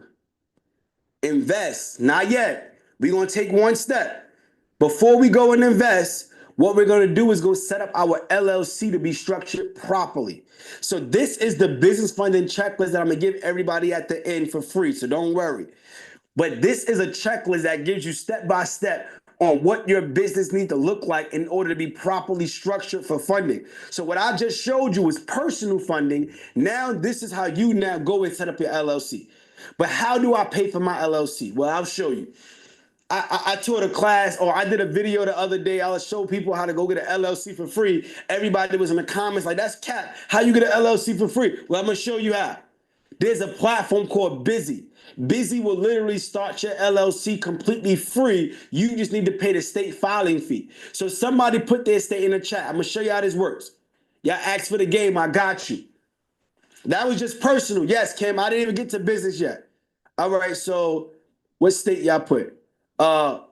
Invest. Not yet. We're gonna take one step. Before we go and invest, what we're going to do is go set up our LLC to be structured properly. So this is the business funding checklist that I'm going to give everybody at the end for free. So don't worry. But this is a checklist that gives you step by step on what your business needs to look like in order to be properly structured for funding. So what I just showed you is personal funding. Now this is how you now go and set up your LLC. But how do I pay for my LLC? Well, I'll show you. I taught a class, or I did a video the other day. I was show people how to go get an LLC for free. Everybody was in the comments like, that's cap. How you get an LLC for free? Well, I'm gonna show you how. There's a platform called Busy. Busy will literally start your LLC completely free. You just need to pay the state filing fee. So somebody put their state in the chat. I'm gonna show you how this works. Y'all asked for the game, I got you. That was just personal. Yes, Kim, I didn't even get to business yet. All right, so what state y'all put?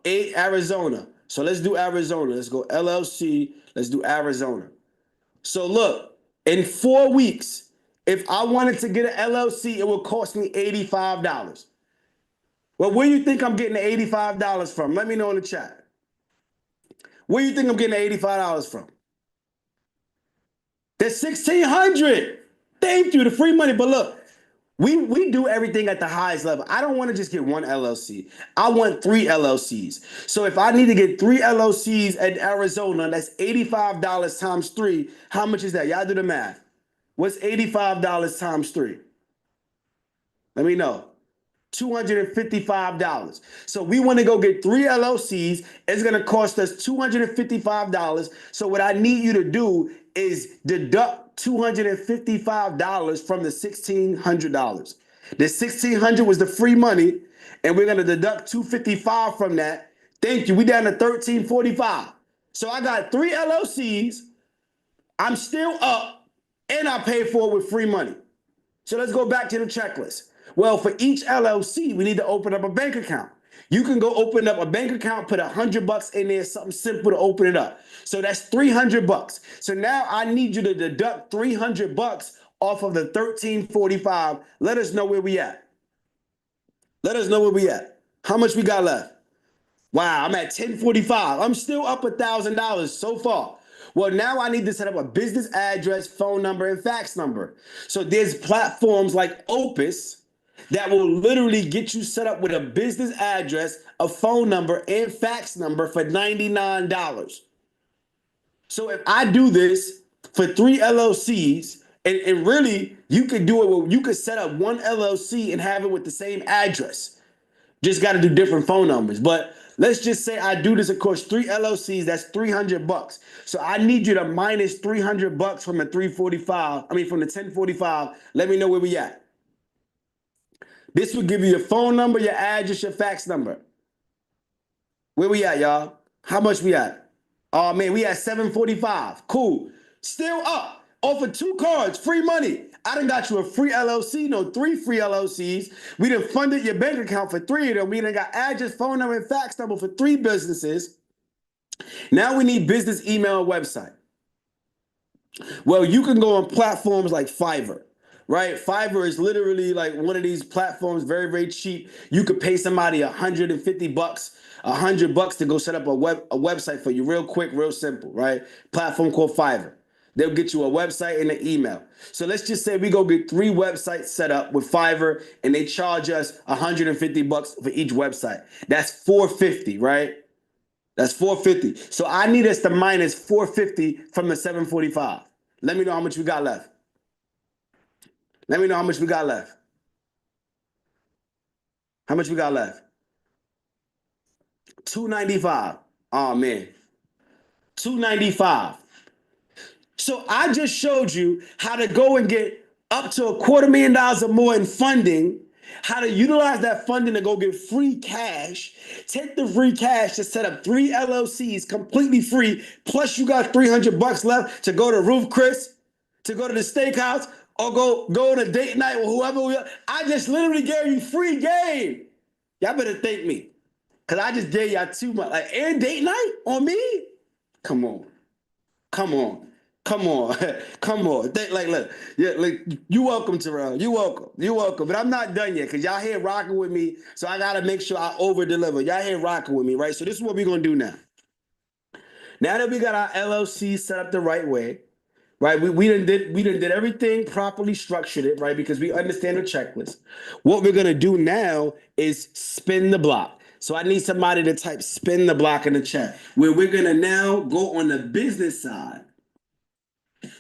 Arizona. So let's do Arizona. Let's go LLC. Let's do Arizona. So look, in 4 weeks, if I wanted to get an LLC, it would cost me $85. Well, where do you think I'm getting the $85 from? Let me know in the chat. Where do you think I'm getting the $85 from? That's $1,600. Thank you, the free money. But look, we do everything at the highest level. I don't want to just get one LLC. I want 3 LLCs. So if I need to get 3 LLCs in Arizona, that's $85 times 3. How much is that? Y'all do the math. What's $85 times 3? Let me know. $255. So we want to go get 3 LLCs. It's going to cost us $255. So what I need you to do is deduct $255 from the $1,600. The $1,600 was the free money, and we're going to deduct $255 from that. Thank you. We down to $1,345. So I got 3 LLCs. I'm still up, and I paid for it with free money. So let's go back to the checklist. Well, for each LLC, we need to open up a bank account. You can go open up a bank account, put $100 in there, something simple to open it up. So that's $300. So now I need you to deduct $300 off of the $1,345. Let us know where we at. Let us know where we at. How much we got left? Wow, I'm at $1,045. I'm still up $1,000 so far. Well, now I need to set up a business address, phone number, and fax number. So there's platforms like Opus that will literally get you set up with a business address, a phone number, and fax number for $99. So if I do this for 3 LLCs, and really you could do it where you could set up one LLC and have it with the same address. Just got to do different phone numbers. But let's just say I do this, of course, 3 LLCs, that's $300. So I need you to minus $300 from the 345, from the 1045. Let me know where we at. This will give you your phone number, your address, your fax number. Where we at, y'all? How much we at? Oh man, we at 745. Cool. Still up. Offer 2 cards, free money. I done got you a free LLC, no 3 free LLCs. We done funded your bank account for 3 of them. We done got address, phone number, and fax number for 3 businesses. Now we need business email and website. Well, you can go on platforms like Fiverr, right? Fiverr is literally like one of these platforms, very, very cheap. You could pay somebody $150, $100 to go set up a website for you real quick, real simple, right? Platform called Fiverr. They'll get you a website and an email. So let's just say we go get 3 websites set up with Fiverr and they charge us $150 for each website. That's $450, right? That's 450. So I need us to minus 450 from the 745. Let me know how much we got left. Let me know how much we got left. How much we got left? 295. Oh man. 295. So I just showed you how to go and get up to $250,000 or more in funding, how to utilize that funding to go get free cash, take the free cash to set up 3 LLCs completely free, plus you got $300 left to go to Roof Chris, to go to the steakhouse, or go on a date night with whoever. I just literally gave you free game. Y'all better thank me. Cause I just gave y'all too much. Like, and date night on me? Come on. Come on. Come on. Come on. Like, look. Yeah, like, you welcome, Terrell. You welcome. You welcome. But I'm not done yet because y'all here rocking with me. So I gotta make sure I over deliver. Y'all here rocking with me, right? So this is what we're gonna do now. Now that we got our LLC set up the right way, right? We done did everything properly structured it, right? Because we understand the checklist. What we're gonna do now is spin the block. So I need somebody to type spin the block in the chat. Where we're gonna now go on the business side.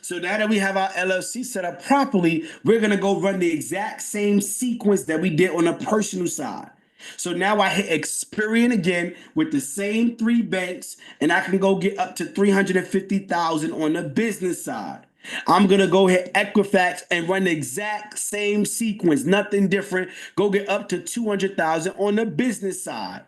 So now that we have our LLC set up properly, we're gonna go run the exact same sequence that we did on the personal side. So now I hit Experian again with the same 3 banks, and I can go get up to 350,000 on the business side. I'm gonna go hit Equifax and run the exact same sequence, nothing different. Go get up to 200,000 on the business side.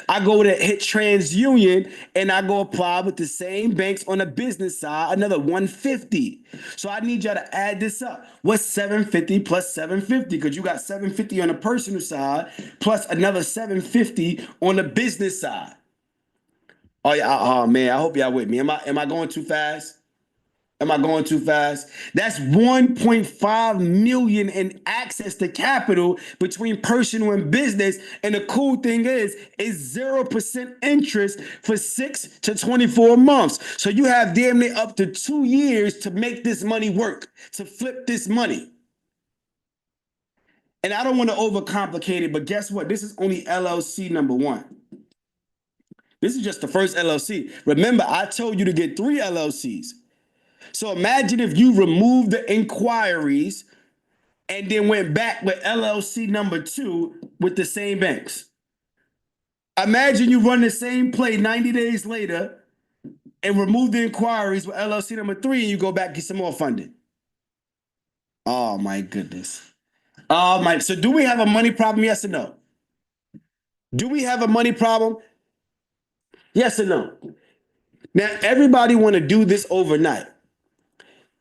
I go to hit TransUnion and I go apply with the same banks on the business side, another 150. So I need y'all to add this up. What's 750 plus 750? Because you got 750 on the personal side plus another 750 on the business side. Oh yeah, oh man, I hope y'all with me. Am I going too fast? Am I going too fast? That's 1.5 million in access to capital between personal and business. And the cool thing is 0% interest for 6 to 24 months. So you have damn near up to 2 years to make this money work, to flip this money. And I don't want to overcomplicate it, but guess what? This is only LLC number 1. This is just the first LLC. Remember, I told you to get 3 LLCs. So imagine if you removed the inquiries and then went back with LLC number 2 with the same banks. Imagine you run the same play 90 days later and remove the inquiries with LLC number 3 and you go back and get some more funding. Oh my goodness. Oh my. So do we have a money problem? Yes or no? Do we have a money problem? Yes or no? Now everybody want to do this overnight.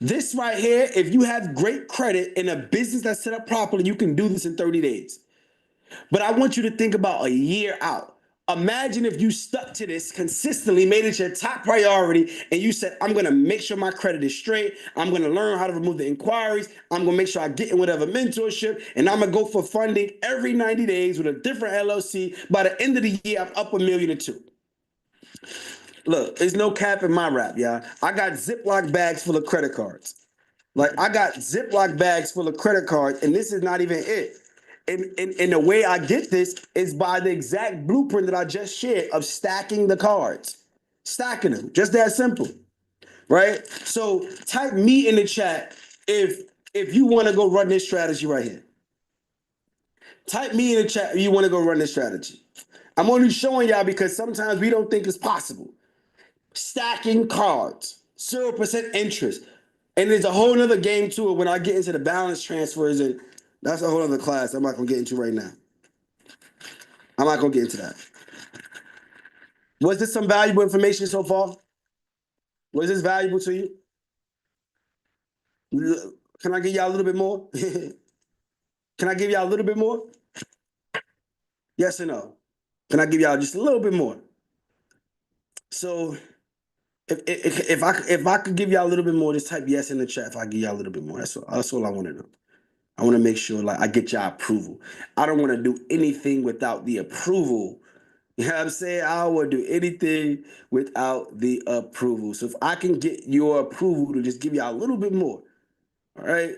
This right here, if you have great credit in a business that's set up properly, you can do this in 30 days. But I want you to think about a year out. Imagine if you stuck to this consistently, made it your top priority, and you said, I'm going to make sure my credit is straight. I'm going to learn how to remove the inquiries. I'm going to make sure I get in whatever mentorship, and I'm going to go for funding every 90 days with a different LLC. By the end of the year, I'm up $1 million or $2 million. Look, there's no cap in my rap, y'all. I got Ziploc bags full of credit cards. Like, I got Ziploc bags full of credit cards, and this is not even it. And the way I get this is by the exact blueprint that I just shared of stacking the cards. Stacking them. Just that simple. Right? So type me in the chat if you want to go run this strategy right here. Type me in the chat if you want to go run this strategy. I'm only showing y'all because sometimes we don't think it's possible. Stacking cards, 0% interest. And there's a whole nother game to it when I get into the balance transfers, and that's a whole other class I'm not gonna get into right now. I'm not gonna get into that. Was this some valuable information so far? Was this valuable to you? Can I give y'all a little bit more? Can I give y'all a little bit more? Yes or no? Can I give y'all just a little bit more? So if I could give y'all a little bit more, just type yes in the chat if I give y'all a little bit more. That's all I want to know. I want to make sure like I get y'all approval. I don't want to do anything without the approval. You know what I'm saying? I don't want to do anything without the approval. So if I can get your approval to just give y'all a little bit more. All right.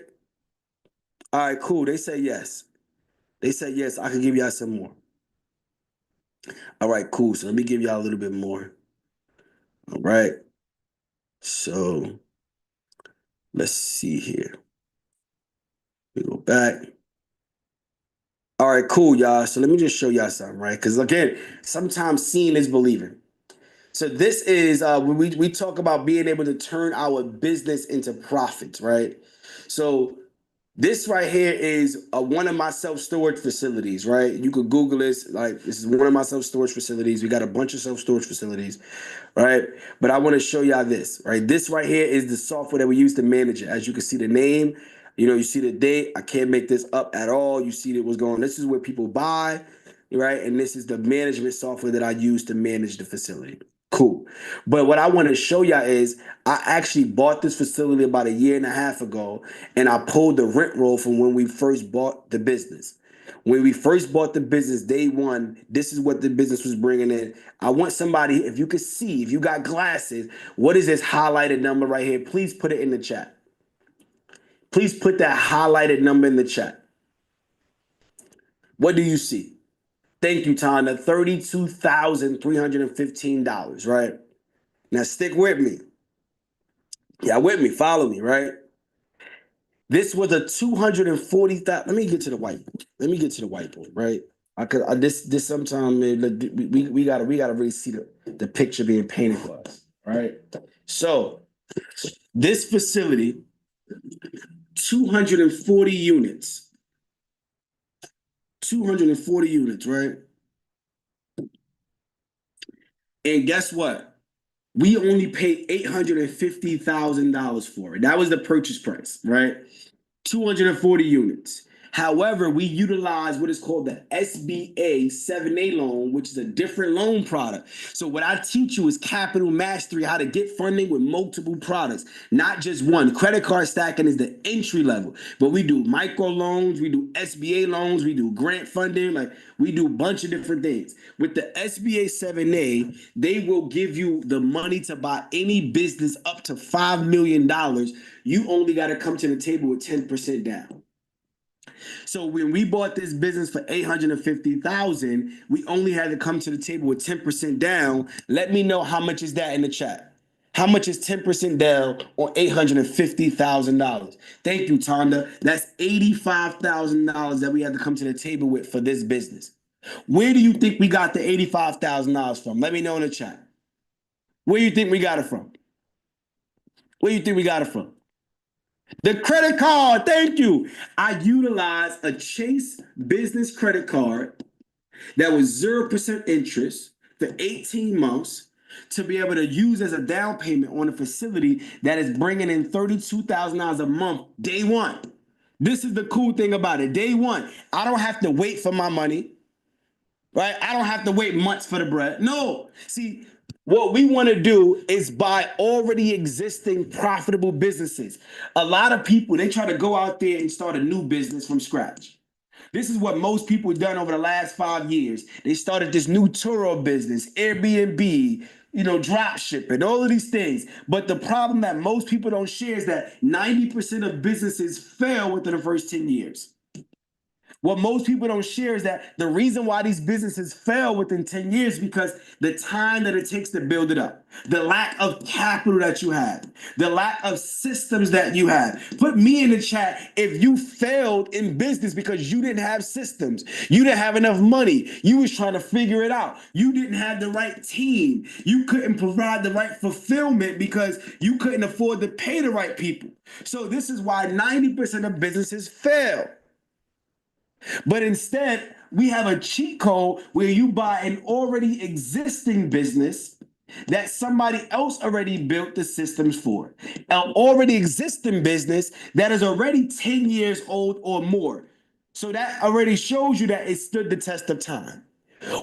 All right, cool. They say yes. They said yes, I can give y'all some more. All right, cool. So let me give y'all a little bit more. All right. So let's see here. We go back. All right, cool, y'all. So let me just show y'all something, right? Because again, sometimes seeing is believing. So this is when we talk about being able to turn our business into profits, right? So this right here is one of my self-storage facilities, right? You could Google this. Like, this is one of my self-storage facilities. We got a bunch of self-storage facilities, right? But I want to show y'all this, right? This right here is the software that we use to manage it. As you can see the name, you see the date. I can't make this up at all. You see what's going on. This is where people buy, right? And this is the management software that I use to manage the facility. Cool. But what I want to show y'all is I actually bought this facility about a year and a half ago, and I pulled the rent roll from when we first bought the business. When we first bought the business, day one, this is what the business was bringing in. I want somebody, if you could see, if you got glasses, what is this highlighted number right here? Please put it in the chat. Please put that highlighted number in the chat. What do you see? Thank you, Tana. $32,315, right? Now stick with me. Yeah, with me. Follow me, right? This was a 240,000. Let me get to the whiteboard. Let me get to the whiteboard, right? This sometimes we gotta really see the picture being painted for us, right? So this facility, 240 units, 240 units, right? And guess what? We only paid $850,000 for it. That was the purchase price, right? 240 units. However, we utilize what is called the SBA 7A loan, which is a different loan product. So, what I teach you is capital mastery, how to get funding with multiple products, not just one. Credit card stacking is the entry level, but we do micro loans, we do SBA loans, we do grant funding, like we do a bunch of different things. With the SBA 7A, they will give you the money to buy any business up to $5 million. You only got to come to the table with 10% down. So when we bought this business for 850,000, we only had to come to the table with 10% down. Let me know how much is that in the chat. How much is 10% down on $850,000? Thank you, Tonda. That's $85,000 that we had to come to the table with for this business. Where do you think we got the $85,000 from? Let me know in the chat. Where do you think we got it from? Where do you think we got it from? The credit card, thank you. I utilized a Chase business credit card that was 0% interest for 18 months to be able to use as a down payment on a facility that is bringing in $32,000 a month day one. This is the cool thing about it. Day one, I don't have to wait for my money, right? I don't have to wait months for the bread. No. See, what we want to do is buy already existing profitable businesses. A lot of people, they try to go out there and start a new business from scratch. This is what most people have done over the last 5 years. They started this new Turo business, Airbnb, drop shipping, all of these things. But the problem that most people don't share is that 90% of businesses fail within the first 10 years. What most people don't share is that the reason why these businesses fail within 10 years is because the time that it takes to build it up, the lack of capital that you have, the lack of systems that you have. Put me in the chat if you failed in business because you didn't have systems, you didn't have enough money, you was trying to figure it out, you didn't have the right team, you couldn't provide the right fulfillment because you couldn't afford to pay the right people. So this is why 90% of businesses fail. But instead, we have a cheat code where you buy an already existing business that somebody else already built the systems for. An already existing business that is already 10 years old or more. So that already shows you that it stood the test of time.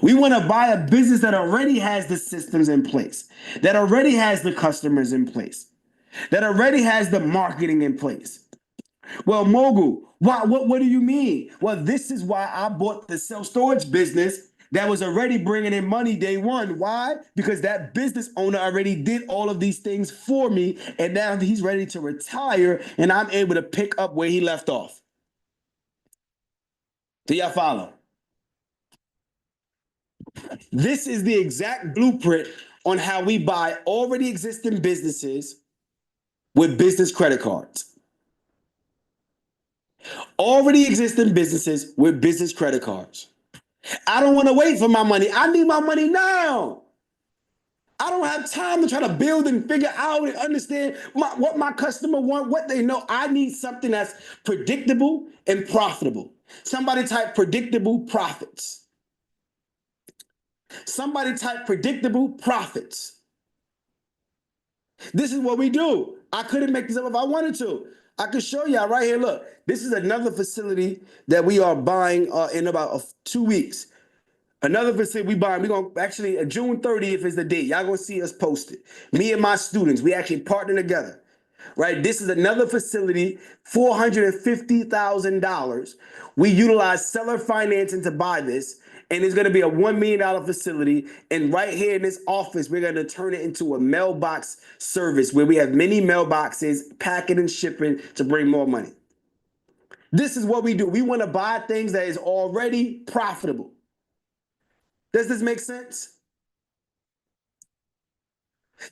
We want to buy a business that already has the systems in place, that already has the customers in place, that already has the marketing in place. Well, Mogul, what do you mean? Well, this is why I bought the self-storage business that was already bringing in money day one. Why? Because that business owner already did all of these things for me, and now he's ready to retire, and I'm able to pick up where he left off. Do y'all follow? This is the exact blueprint on how we buy already existing businesses with business credit cards. Already existing businesses with business credit cards. I don't want to wait for my money. I need my money now. I don't have time to try to build and figure out and understand what my customer want, what they know. I need something that's predictable and profitable. Somebody type predictable profits. Somebody type predictable profits. This is what we do. I couldn't make this up if I wanted to. I could show y'all right here. Look, this is another facility that we are buying in about 2 weeks. Another facility we buying. We're going to actually, June 30th is the date. Y'all going to see us post it. Me and my students, we actually partner together. Right? This is another facility, $450,000. We utilize seller financing to buy this. And it's going to be a $1 million facility. And right here in this office, we're going to turn it into a mailbox service where we have many mailboxes, packing and shipping to bring more money. This is what we do. We want to buy things that is already profitable. Does this make sense?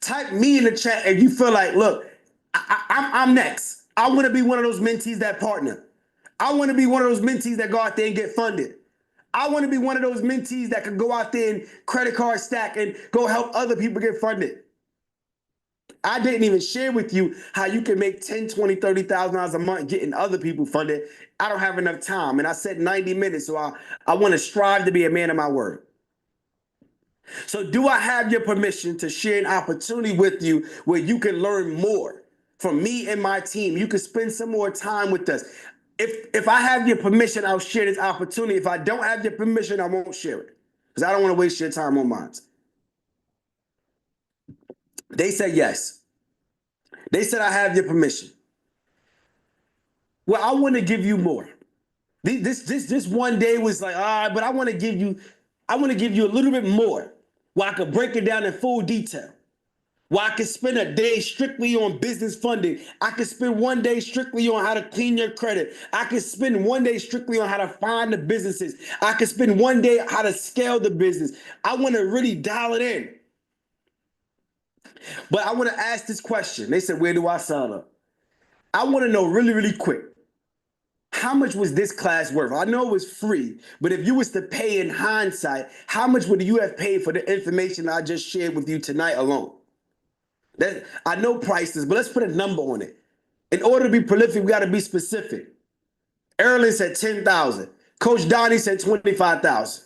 Type me in the chat if you feel like, look, I'm next. I want to be one of those mentees that partner. I want to be one of those mentees that go out there and get funded. I want to be one of those mentees that can go out there and credit card stack and go help other people get funded. I didn't even share with you how you can make $10,000, $20,000, $30,000 a month getting other people funded. I don't have enough time. And I said 90 minutes, so I want to strive to be a man of my word. So do I have your permission to share an opportunity with you where you can learn more from me and my team? You can spend some more time with us. If I have your permission, I'll share this opportunity. If I don't have your permission, I won't share it because I don't want to waste your time on mine. They said yes. They said I have your permission. Well, I want to give you more. This one day was like, all right, but I want to give you a little bit more where I could break it down in full detail. Where I could spend a day strictly on business funding. I could spend one day strictly on how to clean your credit. I could spend one day strictly on how to find the businesses. I could spend one day how to scale the business. I want to really dial it in. But I want to ask this question. They said, where do I sign up? I want to know really, really quick. How much was this class worth? I know it was free, but if you was to pay in hindsight, how much would you have paid for the information I just shared with you tonight alone? I know prices, but let's put a number on it. In order to be prolific, we got to be specific. Erlen said 10,000. Coach Donnie said 25,000.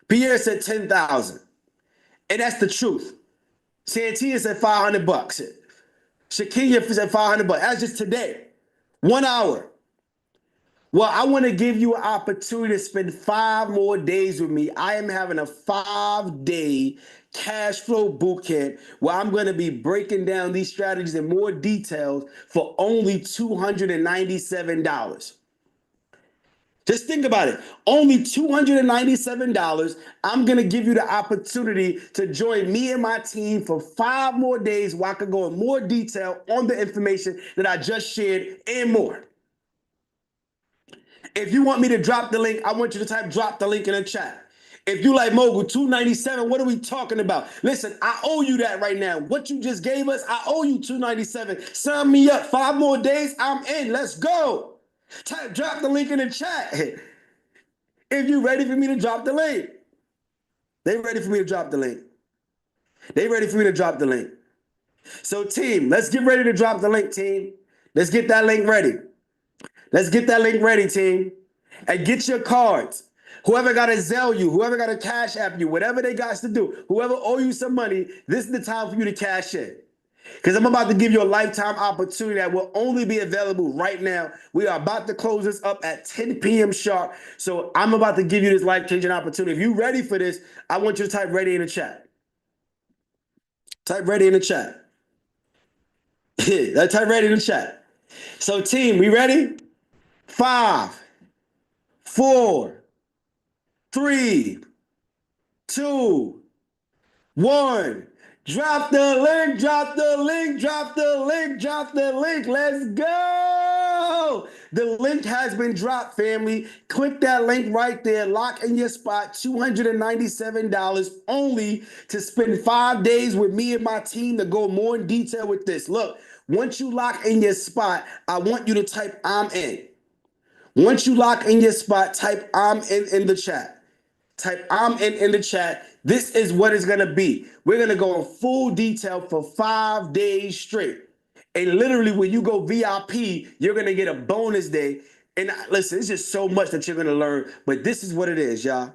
Pierre said 10,000. And that's the truth. Santia said $500. Shaquille said $500. That's just today. 1 hour. Well, I want to give you an opportunity to spend 5 more days with me. I am having a 5-day cash flow boot camp where I'm going to be breaking down these strategies in more details for only $297. Just think about it. Only $297. I'm going to give you the opportunity to join me and my team for 5 more days where I can go in more detail on the information that I just shared and more. If you want me to drop the link, I want you to type drop the link in the chat. If you like Mogul 297, what are we talking about? Listen, I owe you that right now. What you just gave us, I owe you 297. Sign me up. 5 more days, I'm in. Let's go. Drop the link in the chat. If you ready for me to drop the link. They ready for me to drop the link. They ready for me to drop the link. So team, let's get ready to drop the link, team. Let's get that link ready. Let's get that link ready, team. And get your cards. Whoever got to Zelle you, whoever got to Cash App you, whatever they got to do, whoever owe you some money, this is the time for you to cash in. Because I'm about to give you a lifetime opportunity that will only be available right now. We are about to close this up at 10 p.m. sharp. So I'm about to give you this life-changing opportunity. If you're ready for this, I want you to type ready in the chat. Type ready in the chat. Type ready in the chat. So team, we ready? 5, 4, 3, 2, 1. Drop the link, drop the link, drop the link, drop the link. Let's go. go. The link has been dropped, family. Click that link right there. Lock in your spot. $297 only to spend 5 days with me and my team to go more in detail with this. Look, once you lock in your spot, I want you to type "I'm in." Once you lock in your spot, type "I'm in the chat. Type "I'm in the chat. This is what it's gonna be. We're gonna go in full detail for 5 days straight. And literally, when you go VIP, you're gonna get a bonus day. And listen, it's just so much that you're gonna learn. But this is what it is, y'all.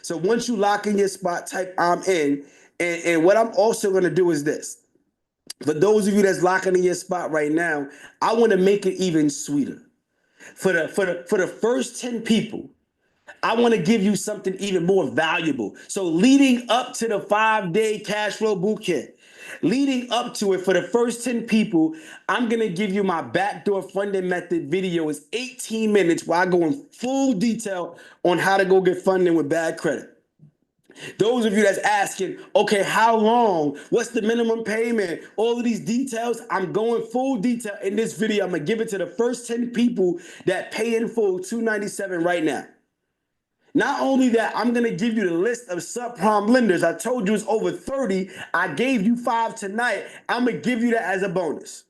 So once you lock in your spot, type "I'm in." And what I'm also gonna do is this. For those of you that's locking in your spot right now, I want to make it even sweeter. For the first 10 people, I want to give you something even more valuable. So leading up to the 5 day cash flow bootcamp, leading up to it for the first 10 people, I'm going to give you my backdoor funding method video. It's 18 minutes where I go in full detail on how to go get funding with bad credit. Those of you that's asking, okay, how long? What's the minimum payment? All of these details, I'm going full detail in this video. I'm going to give it to the first 10 people that pay in full $297 right now. Not only that, I'm going to give you the list of subprime lenders. I told you it's over 30. I gave you 5 tonight. I'm going to give you that as a bonus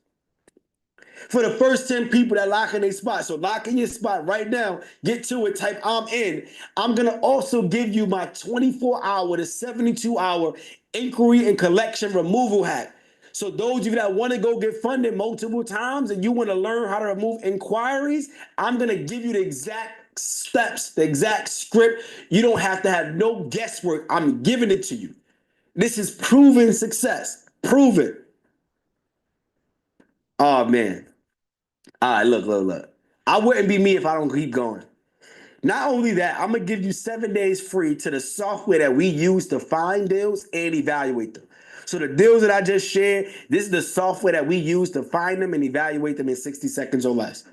for the first 10 people that lock in their spot. So lock in your spot right now. Get to it. Type "I'm in." I'm going to also give you my 24-hour to 72-hour inquiry and collection removal hack. So those of you that want to go get funded multiple times and you want to learn how to remove inquiries, I'm going to give you the exact steps, the exact script. You don't have to have no guesswork. I'm giving it to you. This is proven success. Proven. Oh, man. All right, look. I wouldn't be me if I don't keep going. Not only that, I'm going to give you 7 days free to the software that we use to find deals and evaluate them. So the deals that I just shared, this is the software that we use to find them and evaluate them in 60 seconds or less.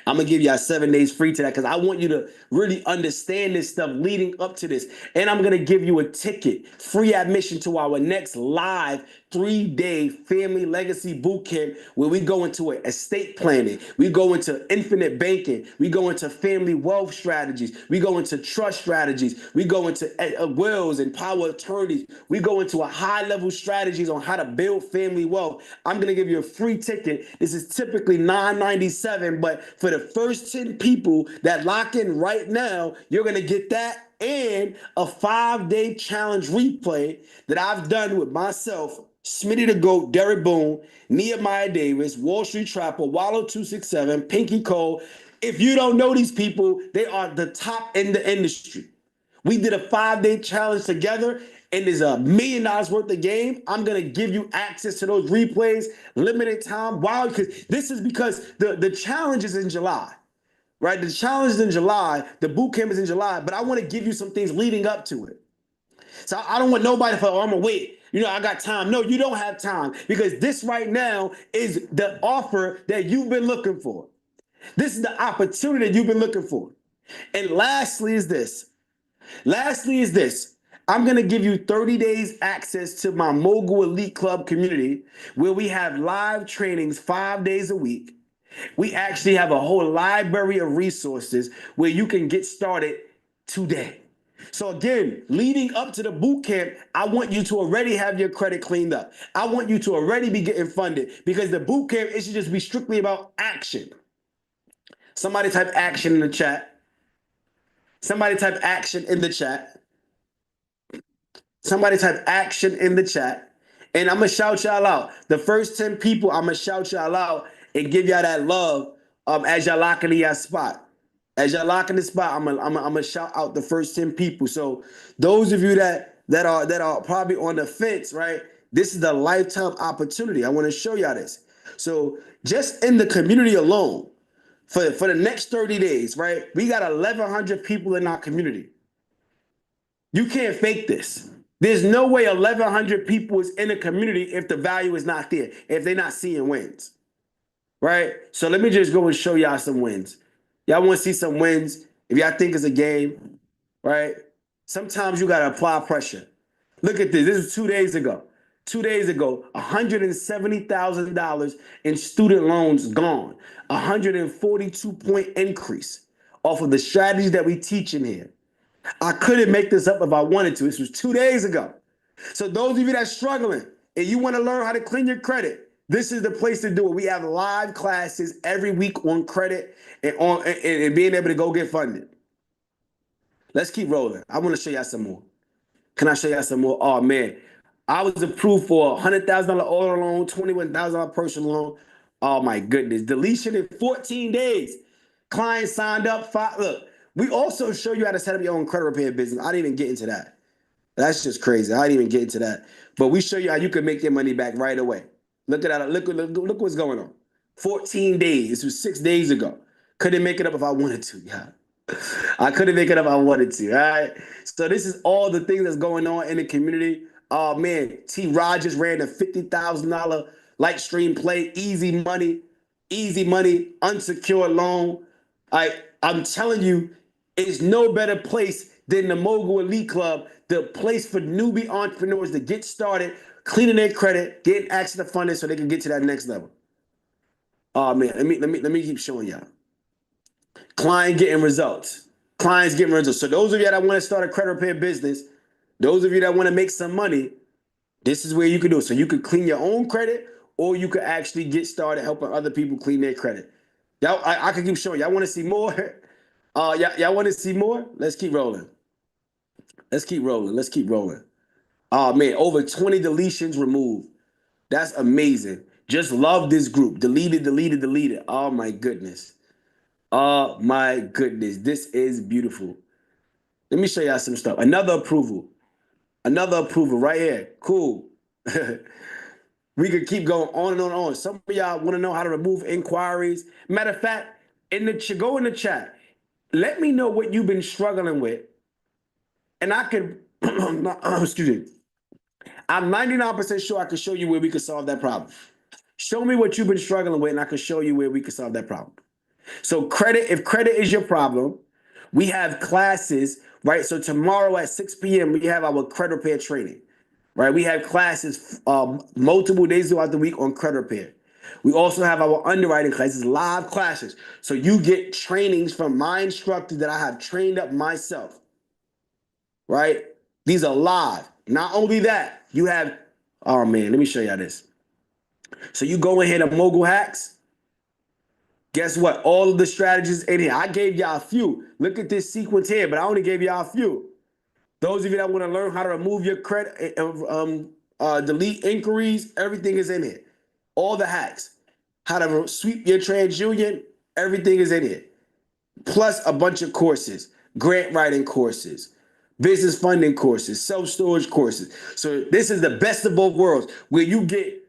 I'm gonna give y'all 7 days free to that because I want you to really understand this stuff leading up to this. And I'm gonna give you a ticket, free admission to our next live 3-day family legacy boot camp where we go into estate planning, we go into infinite banking, we go into family wealth strategies, we go into trust strategies, we go into wills and power attorneys, we go into a high-level strategies on how to build family wealth. I'm gonna give you a free ticket. This is typically $997, but for the first 10 people that lock in right now, you're going to get that and a 5-day challenge replay that I've done with myself, Smitty the Goat, Derek Boone, Nehemiah Davis, Wall Street Trapper, Wallow 267, Pinky Cole. If you don't know these people, they are the top in the industry. We did a 5-day challenge together, and there's $1 million worth of game. I'm gonna give you access to those replays, limited time. Why? Because the challenge is in July, right? The challenge is in July. The boot camp is in July, but I want to give you some things leading up to it. So I don't want nobody to oh, I'm gonna wait. I got time. No, you don't have time because this right now is the offer that you've been looking for. This is the opportunity that you've been looking for. And lastly is this. I'm going to give you 30 days access to my Mogul Elite Club community where we have live trainings 5 days a week. We actually have a whole library of resources where you can get started today. So again, leading up to the boot camp, I want you to already have your credit cleaned up. I want you to already be getting funded because the boot camp, it should just be strictly about action. Somebody type action in the chat. Somebody type action in the chat. Somebody type action in the chat. And I'm going to shout y'all out. The first 10 people, I'm going to shout y'all out and give y'all that love as y'all locking in your spot. As y'all locking the spot, I'm gonna shout out the first 10 people. So those of you that are probably on the fence, right? This is the lifetime opportunity. I want to show y'all this. So just in the community alone, for the next 30 days, right? We got 1,100 people in our community. You can't fake this. There's no way 1,100 people is in a community if the value is not there, if they're not seeing wins, right? So let me just go and show y'all some wins. Y'all want to see some wins? If y'all think it's a game, right? Sometimes you got to apply pressure. Look at this. This is 2 days ago. 2 days ago, $170,000 in student loans gone, 142-point increase off of the strategies that we teach in here. I couldn't make this up if I wanted to. This was 2 days ago. So those of you that's struggling and you want to learn how to clean your credit, this is the place to do it. We have live classes every week on credit and being able to go get funded. Let's keep rolling. I want to show y'all some more. Can I show y'all some more? Oh man, I was approved for $100,000 auto loan, $21,000 personal loan. Oh my goodness, deletion in 14 days. Client signed up. Look, we also show you how to set up your own credit repair business. I didn't even get into that. That's just crazy. I didn't even get into that. But we show you how you can make your money back right away. Look at that. Look what's going on. 14 days. This was 6 days ago. Couldn't make it up if I wanted to. Yeah. I couldn't make it up if I wanted to. All right. So this is all the things that's going on in the community. Oh man, T. Rogers ran a $50,000 light stream play, easy money, unsecured loan. I'm telling you, it's no better place than the Mogul Elite Club, the place for newbie entrepreneurs to get started, cleaning their credit, getting access to funding so they can get to that next level. Oh man, let me keep showing y'all. Client getting results. Clients getting results. So those of you that want to start a credit repair business, those of you that want to make some money, this is where you can do it. So you can clean your own credit, or you could actually get started helping other people clean their credit. Y'all, I can keep showing. Y'all want to see more? Y'all want to see more? Let's keep rolling. Let's keep rolling. Let's keep rolling. Oh man, over 20 deletions removed. That's amazing. Just love this group. Deleted. Oh my goodness. Oh my goodness. This is beautiful. Let me show y'all some stuff. Another approval. Another approval right here. Cool. We could keep going on and on and on. Some of y'all want to know how to remove inquiries. Matter of fact, go in the chat. Let me know what you've been struggling with. And I can, excuse me. I'm 99% sure I can show you where we can solve that problem. Show me what you've been struggling with, and I can show you where we can solve that problem. So if credit is your problem, we have classes, right? So tomorrow at 6 p.m., we have our credit repair training, right? We have classes multiple days throughout the week on credit repair. We also have our underwriting classes, live classes. So you get trainings from my instructors that I have trained up myself, right? These are live. Not only that, you have, oh man, let me show y'all this. So you go in here to Mogul Hacks. Guess what? All of the strategies in here. I gave y'all a few. Look at this sequence here, but I only gave y'all a few. Those of you that want to learn how to remove your credit, delete inquiries, everything is in here. All the hacks. How to sweep your TransUnion, everything is in here. Plus a bunch of courses, grant writing courses, business funding courses, self-storage courses. So this is the best of both worlds, where you get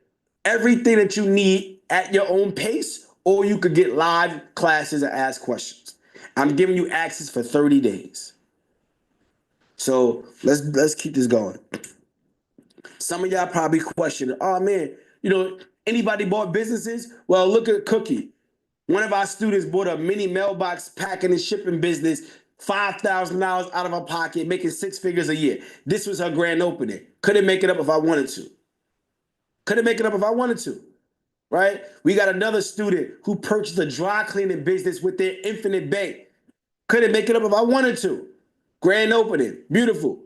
everything that you need at your own pace, or you could get live classes and ask questions. I'm giving you access for 30 days. So let's keep this going. Some of y'all probably questioning, oh man, anybody bought businesses? Well, look at Cookie. One of our students bought a mini mailbox packing and shipping business, $5,000 out of her pocket, making 6 figures a year. This was her grand opening. Couldn't make it up if I wanted to. Right? We got another student who purchased a dry cleaning business with their Infinite Bank. Couldn't make it up if I wanted to. Grand opening. Beautiful.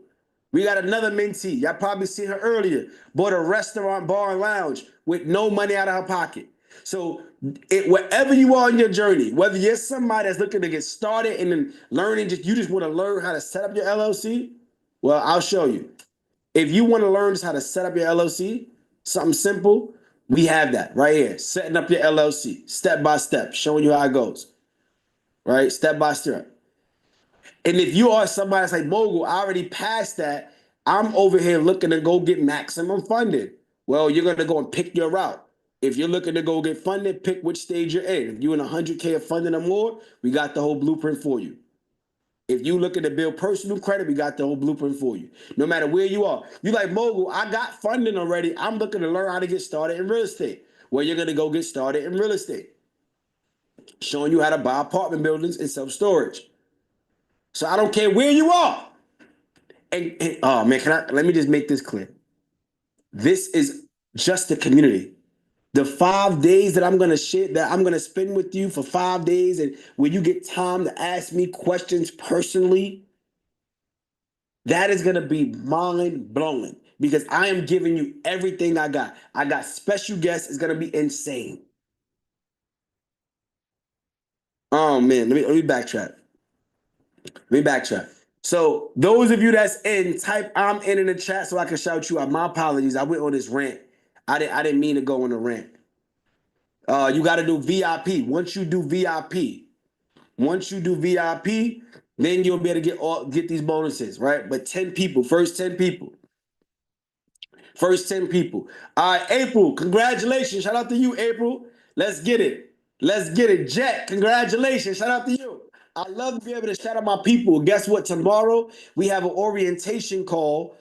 We got another mentee. Y'all probably seen her earlier. Bought a restaurant, bar, and lounge with no money out of her pocket. So wherever you are in your journey, whether you're somebody that's looking to get started and then learning, you just want to learn how to set up your LLC, well, I'll show you. If you want to learn how to set up your LLC, something simple, we have that right here. Setting up your LLC, step by step, showing you how it goes, right? Step by step. And if you are somebody that's like, Mogul, I already passed that. I'm over here looking to go get maximum funding. Well, you're going to go and pick your route. If you're looking to go get funded, pick which stage you're in. If you're in 100K of funding or more, we got the whole blueprint for you. If you looking to build personal credit, we got the whole blueprint for you. No matter where you are. You like, Mogul, I got funding already. I'm looking to learn how to get started in real estate. Well, you're going to go get started in real estate. Showing you how to buy apartment buildings and self-storage. So I don't care where you are. And oh man, let me just make this clear. This is just the community. The 5 days that I'm gonna share, that I'm gonna spend with you for 5 days, and when you get time to ask me questions personally, that is gonna be mind blowing because I am giving you everything I got. I got special guests. It's gonna be insane. Oh man, let me backtrack. Let me backtrack. So those of you that's in, type I'm in the chat so I can shout you out. My apologies. I went on this rant. I didn't mean to go on a rant. You got to do VIP. Once you do VIP, then you'll be able to get these bonuses, right? But 10 people, first 10 people. First 10 people. All right, April, congratulations. Shout out to you, April. Let's get it. Let's get it. Jet, congratulations. Shout out to you. I love to be able to shout out my people. Guess what? Tomorrow, we have an orientation call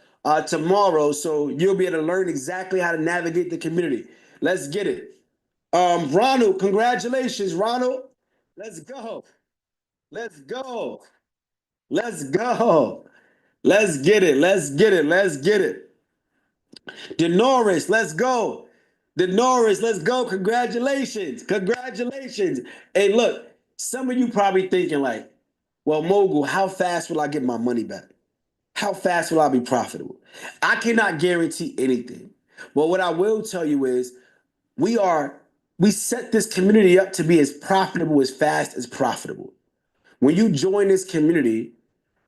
tomorrow, so you'll be able to learn exactly how to navigate the community. Let's get it. Ronald, congratulations, Ronald. Let's go. Let's go. Let's go. Let's get it. Let's get it. Let's get it. Denoris, let's go. Denoris, let's go. Congratulations. Congratulations. Hey, look, some of you probably thinking like, well, Mogul, how fast will I get my money back? How fast will I be profitable? I cannot guarantee anything. But what I will tell you is we set this community up to be as profitable as fast as profitable. When you join this community,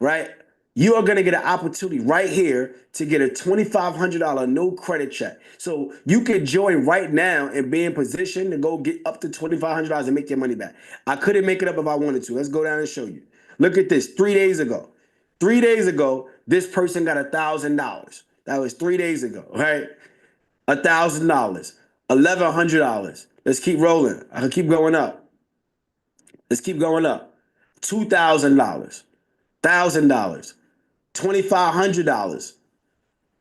right, you are going to get an opportunity right here to get a $2,500 no credit check. So you can join right now and be in position to go get up to $2,500 and make your money back. I couldn't make it up if I wanted to. Let's go down and show you. Look at this. 3 days ago. 3 days ago, this person got $1,000. That was 3 days ago, right? $1,000, $1,100. Let's keep rolling. I can keep going up. Let's keep going up. $2,000, $1,000, $2,500.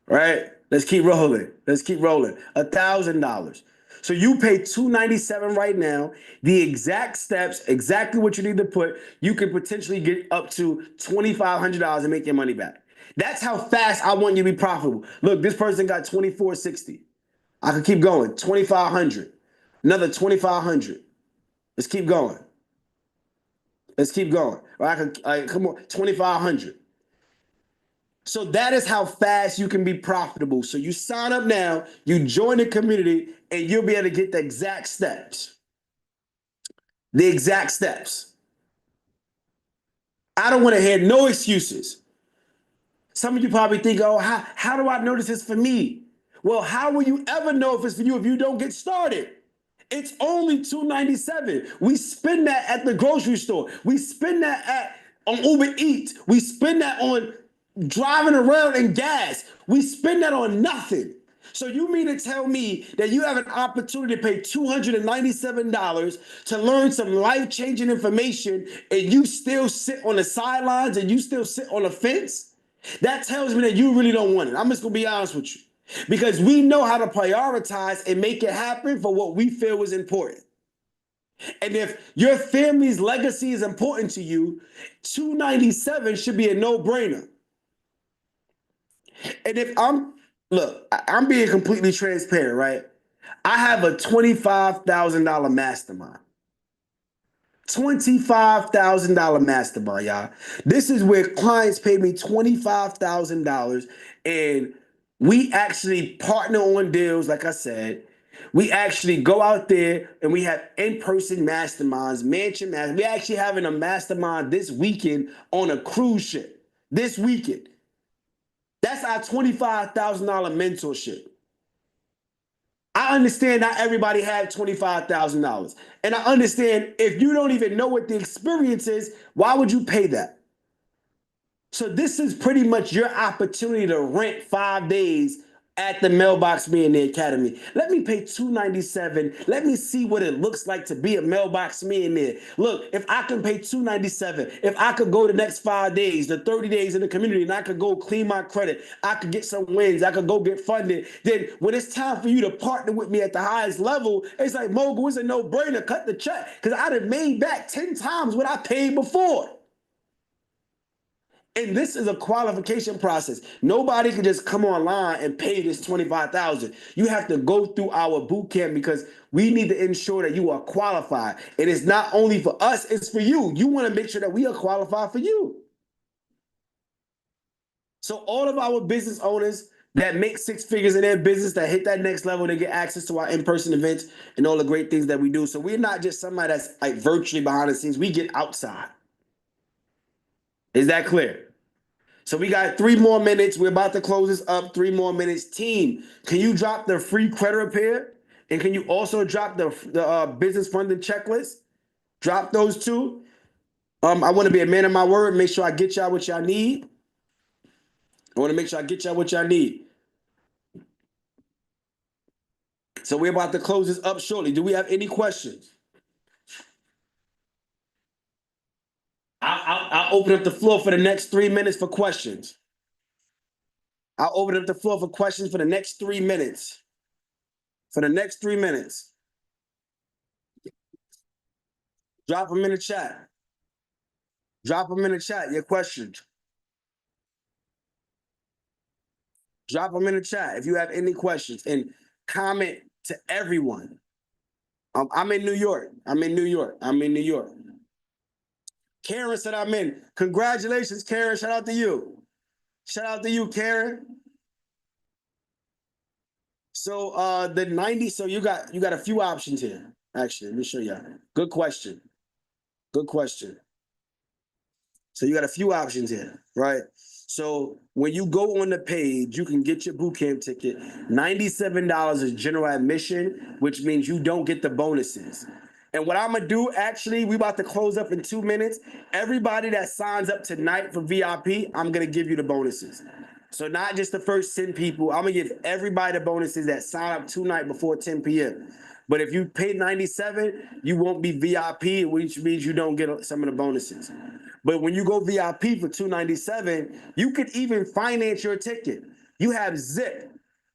Right? Let's keep rolling. Let's keep rolling. $1,000. So you pay $297 right now. The exact steps, exactly what you need to put. You can potentially get up to $2,500 and make your money back. That's how fast I want you to be profitable. Look, this person got 2460. I can keep going. 2,500. Another 2,500. Let's keep going. Let's keep going. Or I can, come on, 2,500. So that is how fast you can be profitable. So you sign up now, you join the community, and you'll be able to get the exact steps. The exact steps. I don't want to hear no excuses. Some of you probably think, oh, how do I know this is for me? Well, how will you ever know if it's for you if you don't get started? It's only $297. We spend that at the grocery store. We spend that on Uber Eats. We spend that on driving around in gas. We spend that on nothing. So you mean to tell me that you have an opportunity to pay $297 to learn some life-changing information and you still sit on the sidelines and you still sit on the fence? That tells me that you really don't want it. I'm just going to be honest with you. Because we know how to prioritize and make it happen for what we feel is important. And if your family's legacy is important to you, $297 should be a no-brainer. And if I'm being completely transparent, right? I have a $25,000 mastermind. $25,000 mastermind, y'all. This is where clients pay me $25,000 and we actually partner on deals, like I said. We actually go out there and we have in-person masterminds, mansion masterminds. We're actually having a mastermind this weekend on a cruise ship. This weekend. That's our $25,000 mentorship. I understand not everybody has $25,000. And I understand if you don't even know what the experience is, why would you pay that? So this is pretty much your opportunity to rent 5 days at the Mailbox Millionaire Academy. Let me pay $297. Let me see what it looks like to be a Mailbox Millionaire. Look, if I can pay $297, if I could go the next 5 days, the 30 days in the community, and I could go clean my credit, I could get some wins, I could go get funded, then when it's time for you to partner with me at the highest level, it's like, Mogul, it's a no-brainer. Cut the check because I'd have made back 10 times what I paid before. And this is a qualification process. Nobody can just come online and pay this 25,000. You have to go through our boot camp because we need to ensure that you are qualified. And it's not only for us, it's for you. You want to make sure that we are qualified for you. So all of our business owners that make six figures in their business, that hit that next level, they get access to our in-person events and all the great things that we do. So we're not just somebody that's like virtually behind the scenes. We get outside. Is that clear? So we got 3 more minutes. We're about to close this up. 3 more minutes. Team, can you drop the free credit repair? And can you also drop the business funding checklist? Drop those two. I want to be a man of my word. Make sure I get y'all what y'all need. I want to make sure I get y'all what y'all need. So we're about to close this up shortly. Do we have any questions? I'll open up the floor for the next 3 minutes for questions. I'll open up the floor for questions for the next 3 minutes. For the next 3 minutes. Drop them in the chat. Drop them in the chat, your questions. Drop them in the chat if you have any questions and comment to everyone. I'm in New York. I'm in New York. I'm in New York. Karen said I'm in. Congratulations, Karen. Shout out to you. Shout out to you, Karen. So the 90, so you got a few options here. Actually, let me show you. Good question. Good question. So you got a few options here, right? So when you go on the page, you can get your boot camp ticket. $97 is general admission, which means you don't get the bonuses. And what I'm gonna do, actually, we about to close up in 2 minutes. Everybody that signs up tonight for VIP, I'm gonna give you the bonuses. So not just the first 10 people, I'm gonna give everybody the bonuses that sign up tonight before 10 p.m. But if you pay 97, you won't be VIP, which means you don't get some of the bonuses. But when you go VIP for $297, you could even finance your ticket. You have Zip.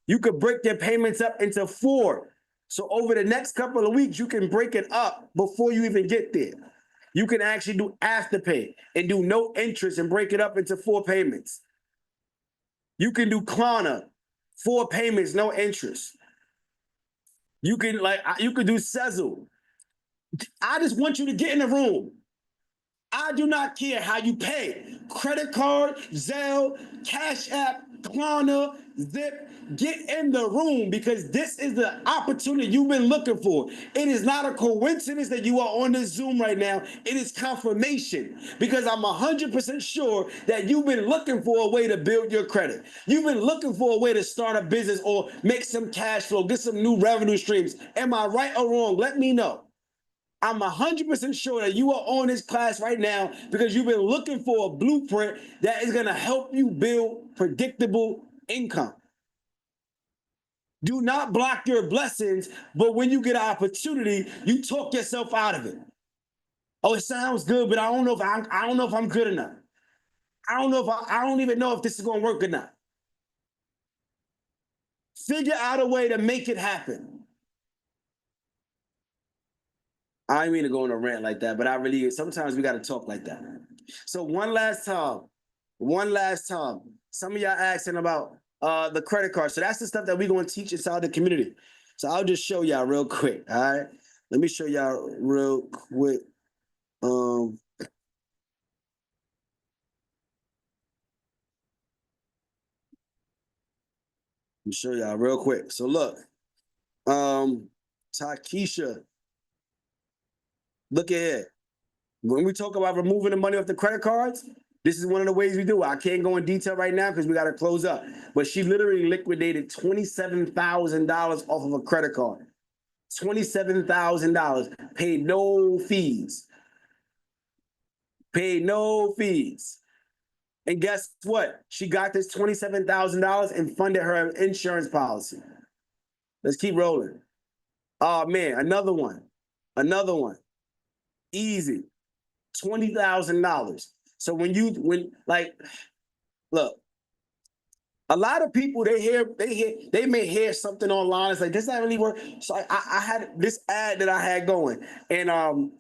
You could break your payments up into 4. So over the next couple of weeks, you can break it up before you even get there. You can actually do Afterpay and do no interest and break it up into 4 payments. You can do Klarna, 4 payments, no interest. You can do Sezzle. I just want you to get in the room. I do not care how you pay. Credit card, Zelle, Cash App, Klarna, Zip. Get in the room because this is the opportunity you've been looking for. It is not a coincidence that you are on this Zoom right now. It is confirmation because I'm 100% sure that you've been looking for a way to build your credit. You've been looking for a way to start a business or make some cash flow, get some new revenue streams. Am I right or wrong? Let me know. I'm 100% sure that you are on this class right now because you've been looking for a blueprint that is going to help you build predictable income. Do not block your blessings, but when you get an opportunity, you talk yourself out of it. Oh, it sounds good, but I don't know if I'm good enough. I don't even know if this is going to work or not. Figure out a way to make it happen. I didn't mean to go on a rant like that, but sometimes we got to talk like that. So one last time, some of y'all asking about the credit card. So that's the stuff that we're going to teach inside the community. So I'll just show y'all real quick, all right? Let me show y'all real quick. Let me show y'all real quick. So look, Takesha, look at here. When we talk about removing the money off the credit cards, this is one of the ways we do it. I can't go in detail right now because we got to close up. But she literally liquidated $27,000 off of a credit card. $27,000. Paid no fees. Paid no fees. And guess what? She got this $27,000 and funded her insurance policy. Let's keep rolling. Oh, man, another one. Easy. $20,000. So look, a lot of people they may hear something online. It's like, does that really work? So I had this ad that I had going, and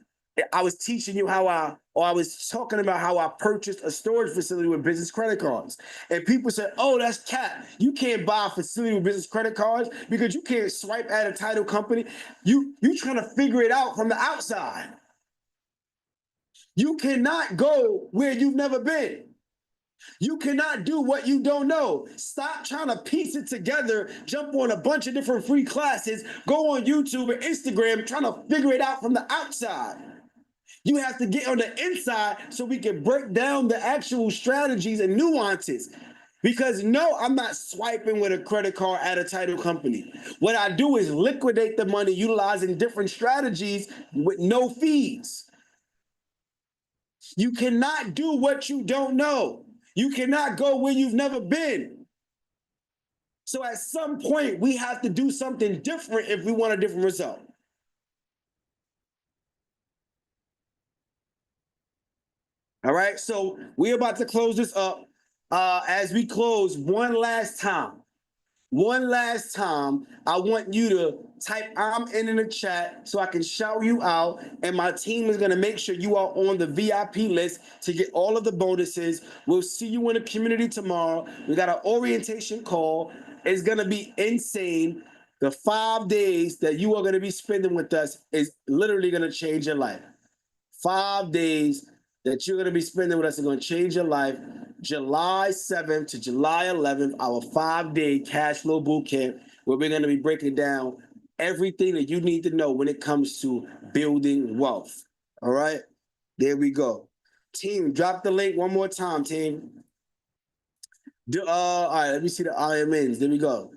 I was teaching you I was talking about how I purchased a storage facility with business credit cards. And people said, oh, that's cap. You can't buy a facility with business credit cards because you can't swipe at a title company. You trying to figure it out from the outside. You cannot go where you've never been. You cannot do what you don't know. Stop trying to piece it together, jump on a bunch of different free classes, go on YouTube and Instagram trying to figure it out from the outside. You have to get on the inside so we can break down the actual strategies and nuances. Because no, I'm not swiping with a credit card at a title company. What I do is liquidate the money utilizing different strategies with no fees. You cannot do what you don't know. You cannot go where you've never been. So at some point, we have to do something different if we want a different result. All right, so we're about to close this up. As we close, one last time, I want you to type I'm in the chat so I can shout you out, and my team is going to make sure you are on the VIP list to get all of the bonuses. We'll see you in the community tomorrow. We got an orientation call. It's going to be insane. The 5 days that you are going to be spending with us is literally going to change your life. 5 days that you're going to be spending with us are going to change your life. July 7th to July 11th, our 5-day cash flow boot camp, where we're going to be breaking down everything that you need to know when it comes to building wealth. All right, there we go. Team, drop the link one more time, team. All right, let me see the IMNs. There we go.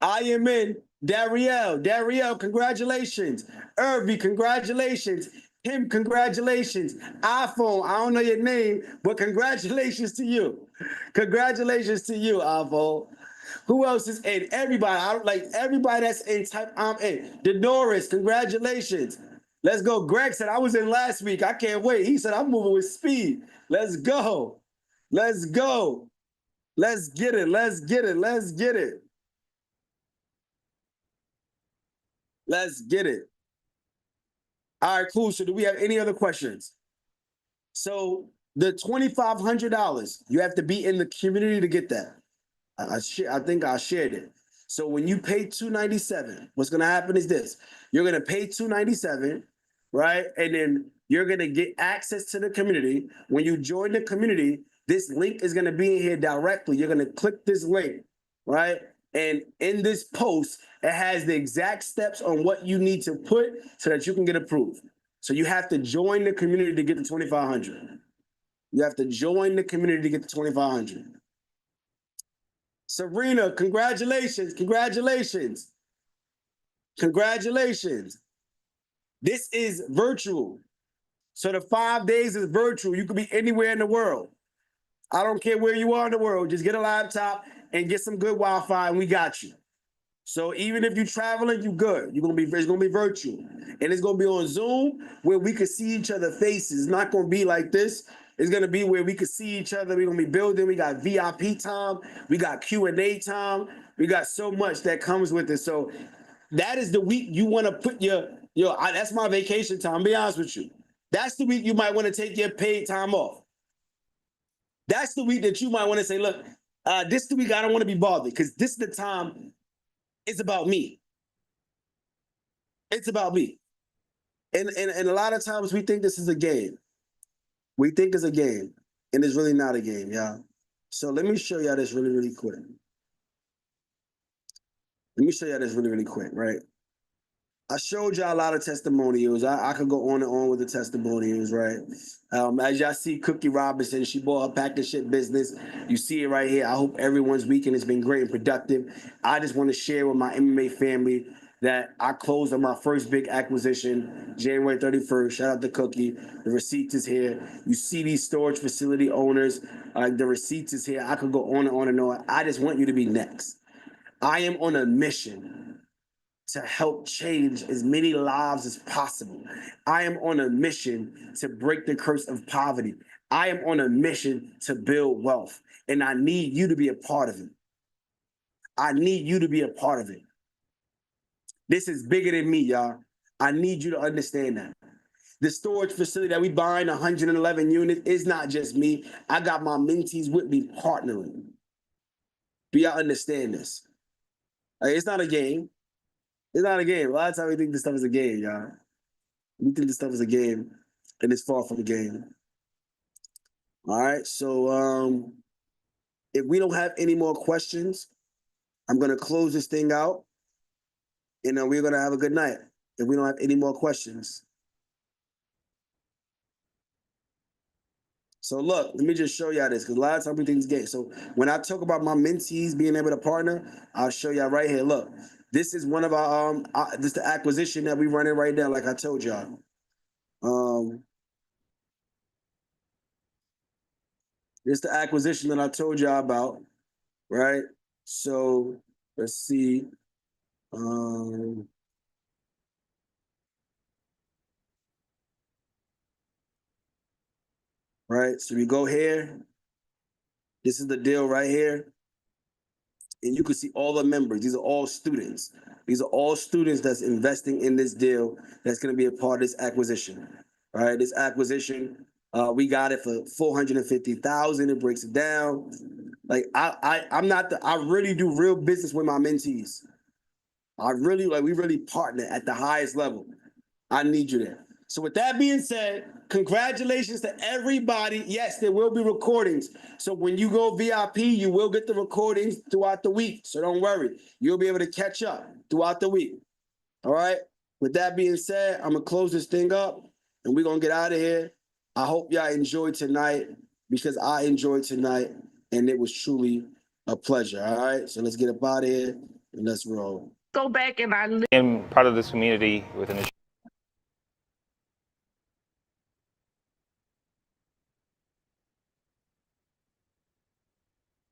I am in. Darielle, congratulations. Irby, congratulations. Kim, congratulations. iPhone, I don't know your name, but congratulations to you. Congratulations to you, iPhone. Who else is in? Everybody. I don't like everybody that's in. Type I'm in. Denoris, congratulations. Let's go. Greg said I was in last week. I can't wait. He said I'm moving with speed. Let's go. Let's go. Let's get it. Let's get it. Let's get it. Let's get it. All right, cool. So do we have any other questions? So the $2,500, you have to be in the community to get that. I think I shared it. So when you pay $297, what's going to happen is this. You're going to pay $297, right? And then you're going to get access to the community. When you join the community, this link is going to be in here directly. You're going to click this link, right? And in this post, it has the exact steps on what you need to put so that you can get approved. So you have to join the community to get the 2,500. You have to join the community to get the 2,500. Serena, congratulations, congratulations. Congratulations. This is virtual. So the 5 days is virtual. You could be anywhere in the world. I don't care where you are in the world. Just get a laptop and get some good Wi-Fi, and we got you. So even if you're traveling, you're good. It's gonna be virtual. And it's gonna be on Zoom where we could see each other's faces. It's not gonna be like this. It's gonna be where we could see each other. We're gonna be building. We got VIP time. We got Q&A time. We got so much that comes with it. So that is the week you want to put that's my vacation time. Be honest with you. That's the week you might want to take your paid time off. That's the week that you might want to say, look, this is the week I don't want to be bothered because this is the time. It's about me. It's about me. And a lot of times we think this is a game. We think it's a game, and it's really not a game, y'all. So let me show y'all this really, really quick. Let me show y'all this really, really quick, right? I showed y'all a lot of testimonials. I could go on and on with the testimonials, right? As y'all see, Cookie Robinson, she bought a pack of shit business. You see it right here. I hope everyone's weekend has been great and productive. I just want to share with my MMA family that I closed on my first big acquisition, January 31st. Shout out to Cookie. The receipt is here. You see these storage facility owners. The receipts is here. I could go on and on and on. I just want you to be next. I am on a mission to help change as many lives as possible. I am on a mission to break the curse of poverty. I am on a mission to build wealth, and I need you to be a part of it. I need you to be a part of it. This is bigger than me, y'all. I need you to understand that. The storage facility that we buying 111 units is not just me. I got my mentees with me partnering. Do y'all understand this? Like, it's not a game. It's not a game. A lot of times we think this stuff is a game, y'all. We think this stuff is a game, and it's far from a game. All right, so if we don't have any more questions, I'm gonna close this thing out, and then we're gonna have a good night. If we don't have any more questions. So look, let me just show y'all this, because a lot of times we think it's game. So when I talk about my mentees being able to partner, I'll show y'all right here. Look, this is one of our this is the acquisition that we running right now, like I told y'all. This is the acquisition that I told y'all about, right? So let's see. Right, so we go here. This is the deal right here. And you can see all the members. These are all students. These are all students that's investing in this deal that's going to be a part of this acquisition. All right, this acquisition, we got it for $450,000. It breaks it down. Like I really do real business with my mentees. We really partner at the highest level. I need you there. So with that being said, congratulations to everybody. Yes, there will be recordings. So when you go VIP, you will get the recordings throughout the week. So don't worry. You'll be able to catch up throughout the week. All right? With that being said, I'm going to close this thing up, and we're going to get out of here. I hope y'all enjoyed tonight, because I enjoyed tonight, and it was truly a pleasure. All right? So let's get up out of here, and let's roll. Go back and I am part of this community within a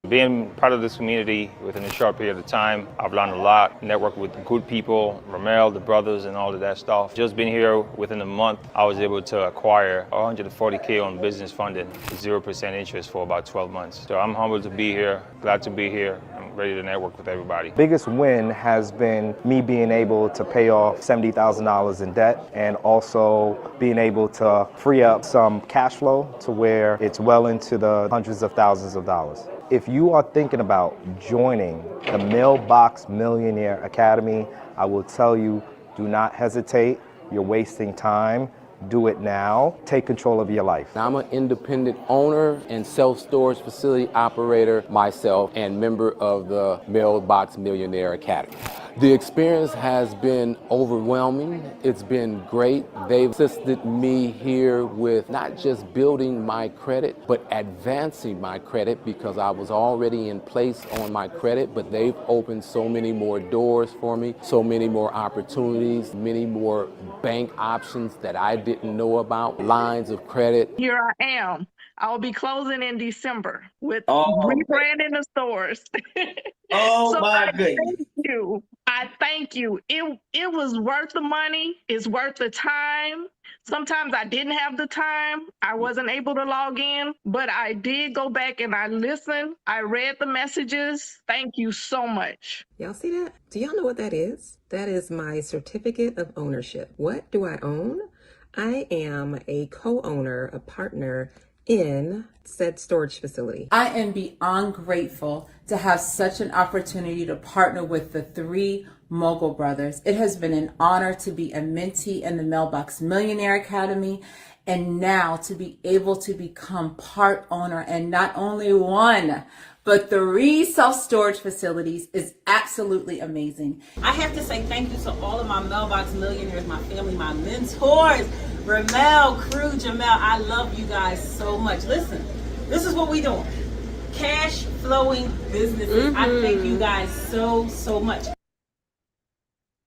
Being part of this community within a short period of time, I've learned a lot, networked with good people, Ramel, the brothers, and all of that stuff. Just being here within a month, I was able to acquire $140K on business funding, 0% interest for about 12 months. So I'm humbled to be here, glad to be here. I'm ready to network with everybody. Biggest win has been me being able to pay off $70,000 in debt, and also being able to free up some cash flow to where it's well into the hundreds of thousands of dollars. If you are thinking about joining the Mailbox Millionaire Academy, I will tell you, do not hesitate. You're wasting time. Do it now. Take control of your life. I'm an independent owner and self-storage facility operator myself, and member of the Mailbox Millionaire Academy. The experience has been overwhelming. It's been great. They've assisted me here with not just building my credit, but advancing my credit, because I was already in place on my credit, but they've opened so many more doors for me, so many more opportunities, many more bank options that I didn't know about, lines of credit. Here I am. I'll be closing in December with rebranding the stores. Oh, so my goodness. I thank you. It was worth the money. It's worth the time. Sometimes I didn't have the time. I wasn't able to log in, but I did go back and I listened. I read the messages. Thank you so much. Y'all see that? Do y'all know what that is? That is my certificate of ownership. What do I own? I am a co-owner, a partner in said storage facility. I am beyond grateful to have such an opportunity to partner with the three Mogul brothers. It has been an honor to be a mentee in the Mailbox Millionaire Academy, and now to be able to become part owner, and not only one, but 3 self-storage facilities, is absolutely amazing. I have to say thank you to all of my Mailbox Millionaires, my family, my mentors, Ramel, Crew, Jamel. I love you guys so much. Listen, this is what we doing. Cash flowing businesses. I thank you guys so much.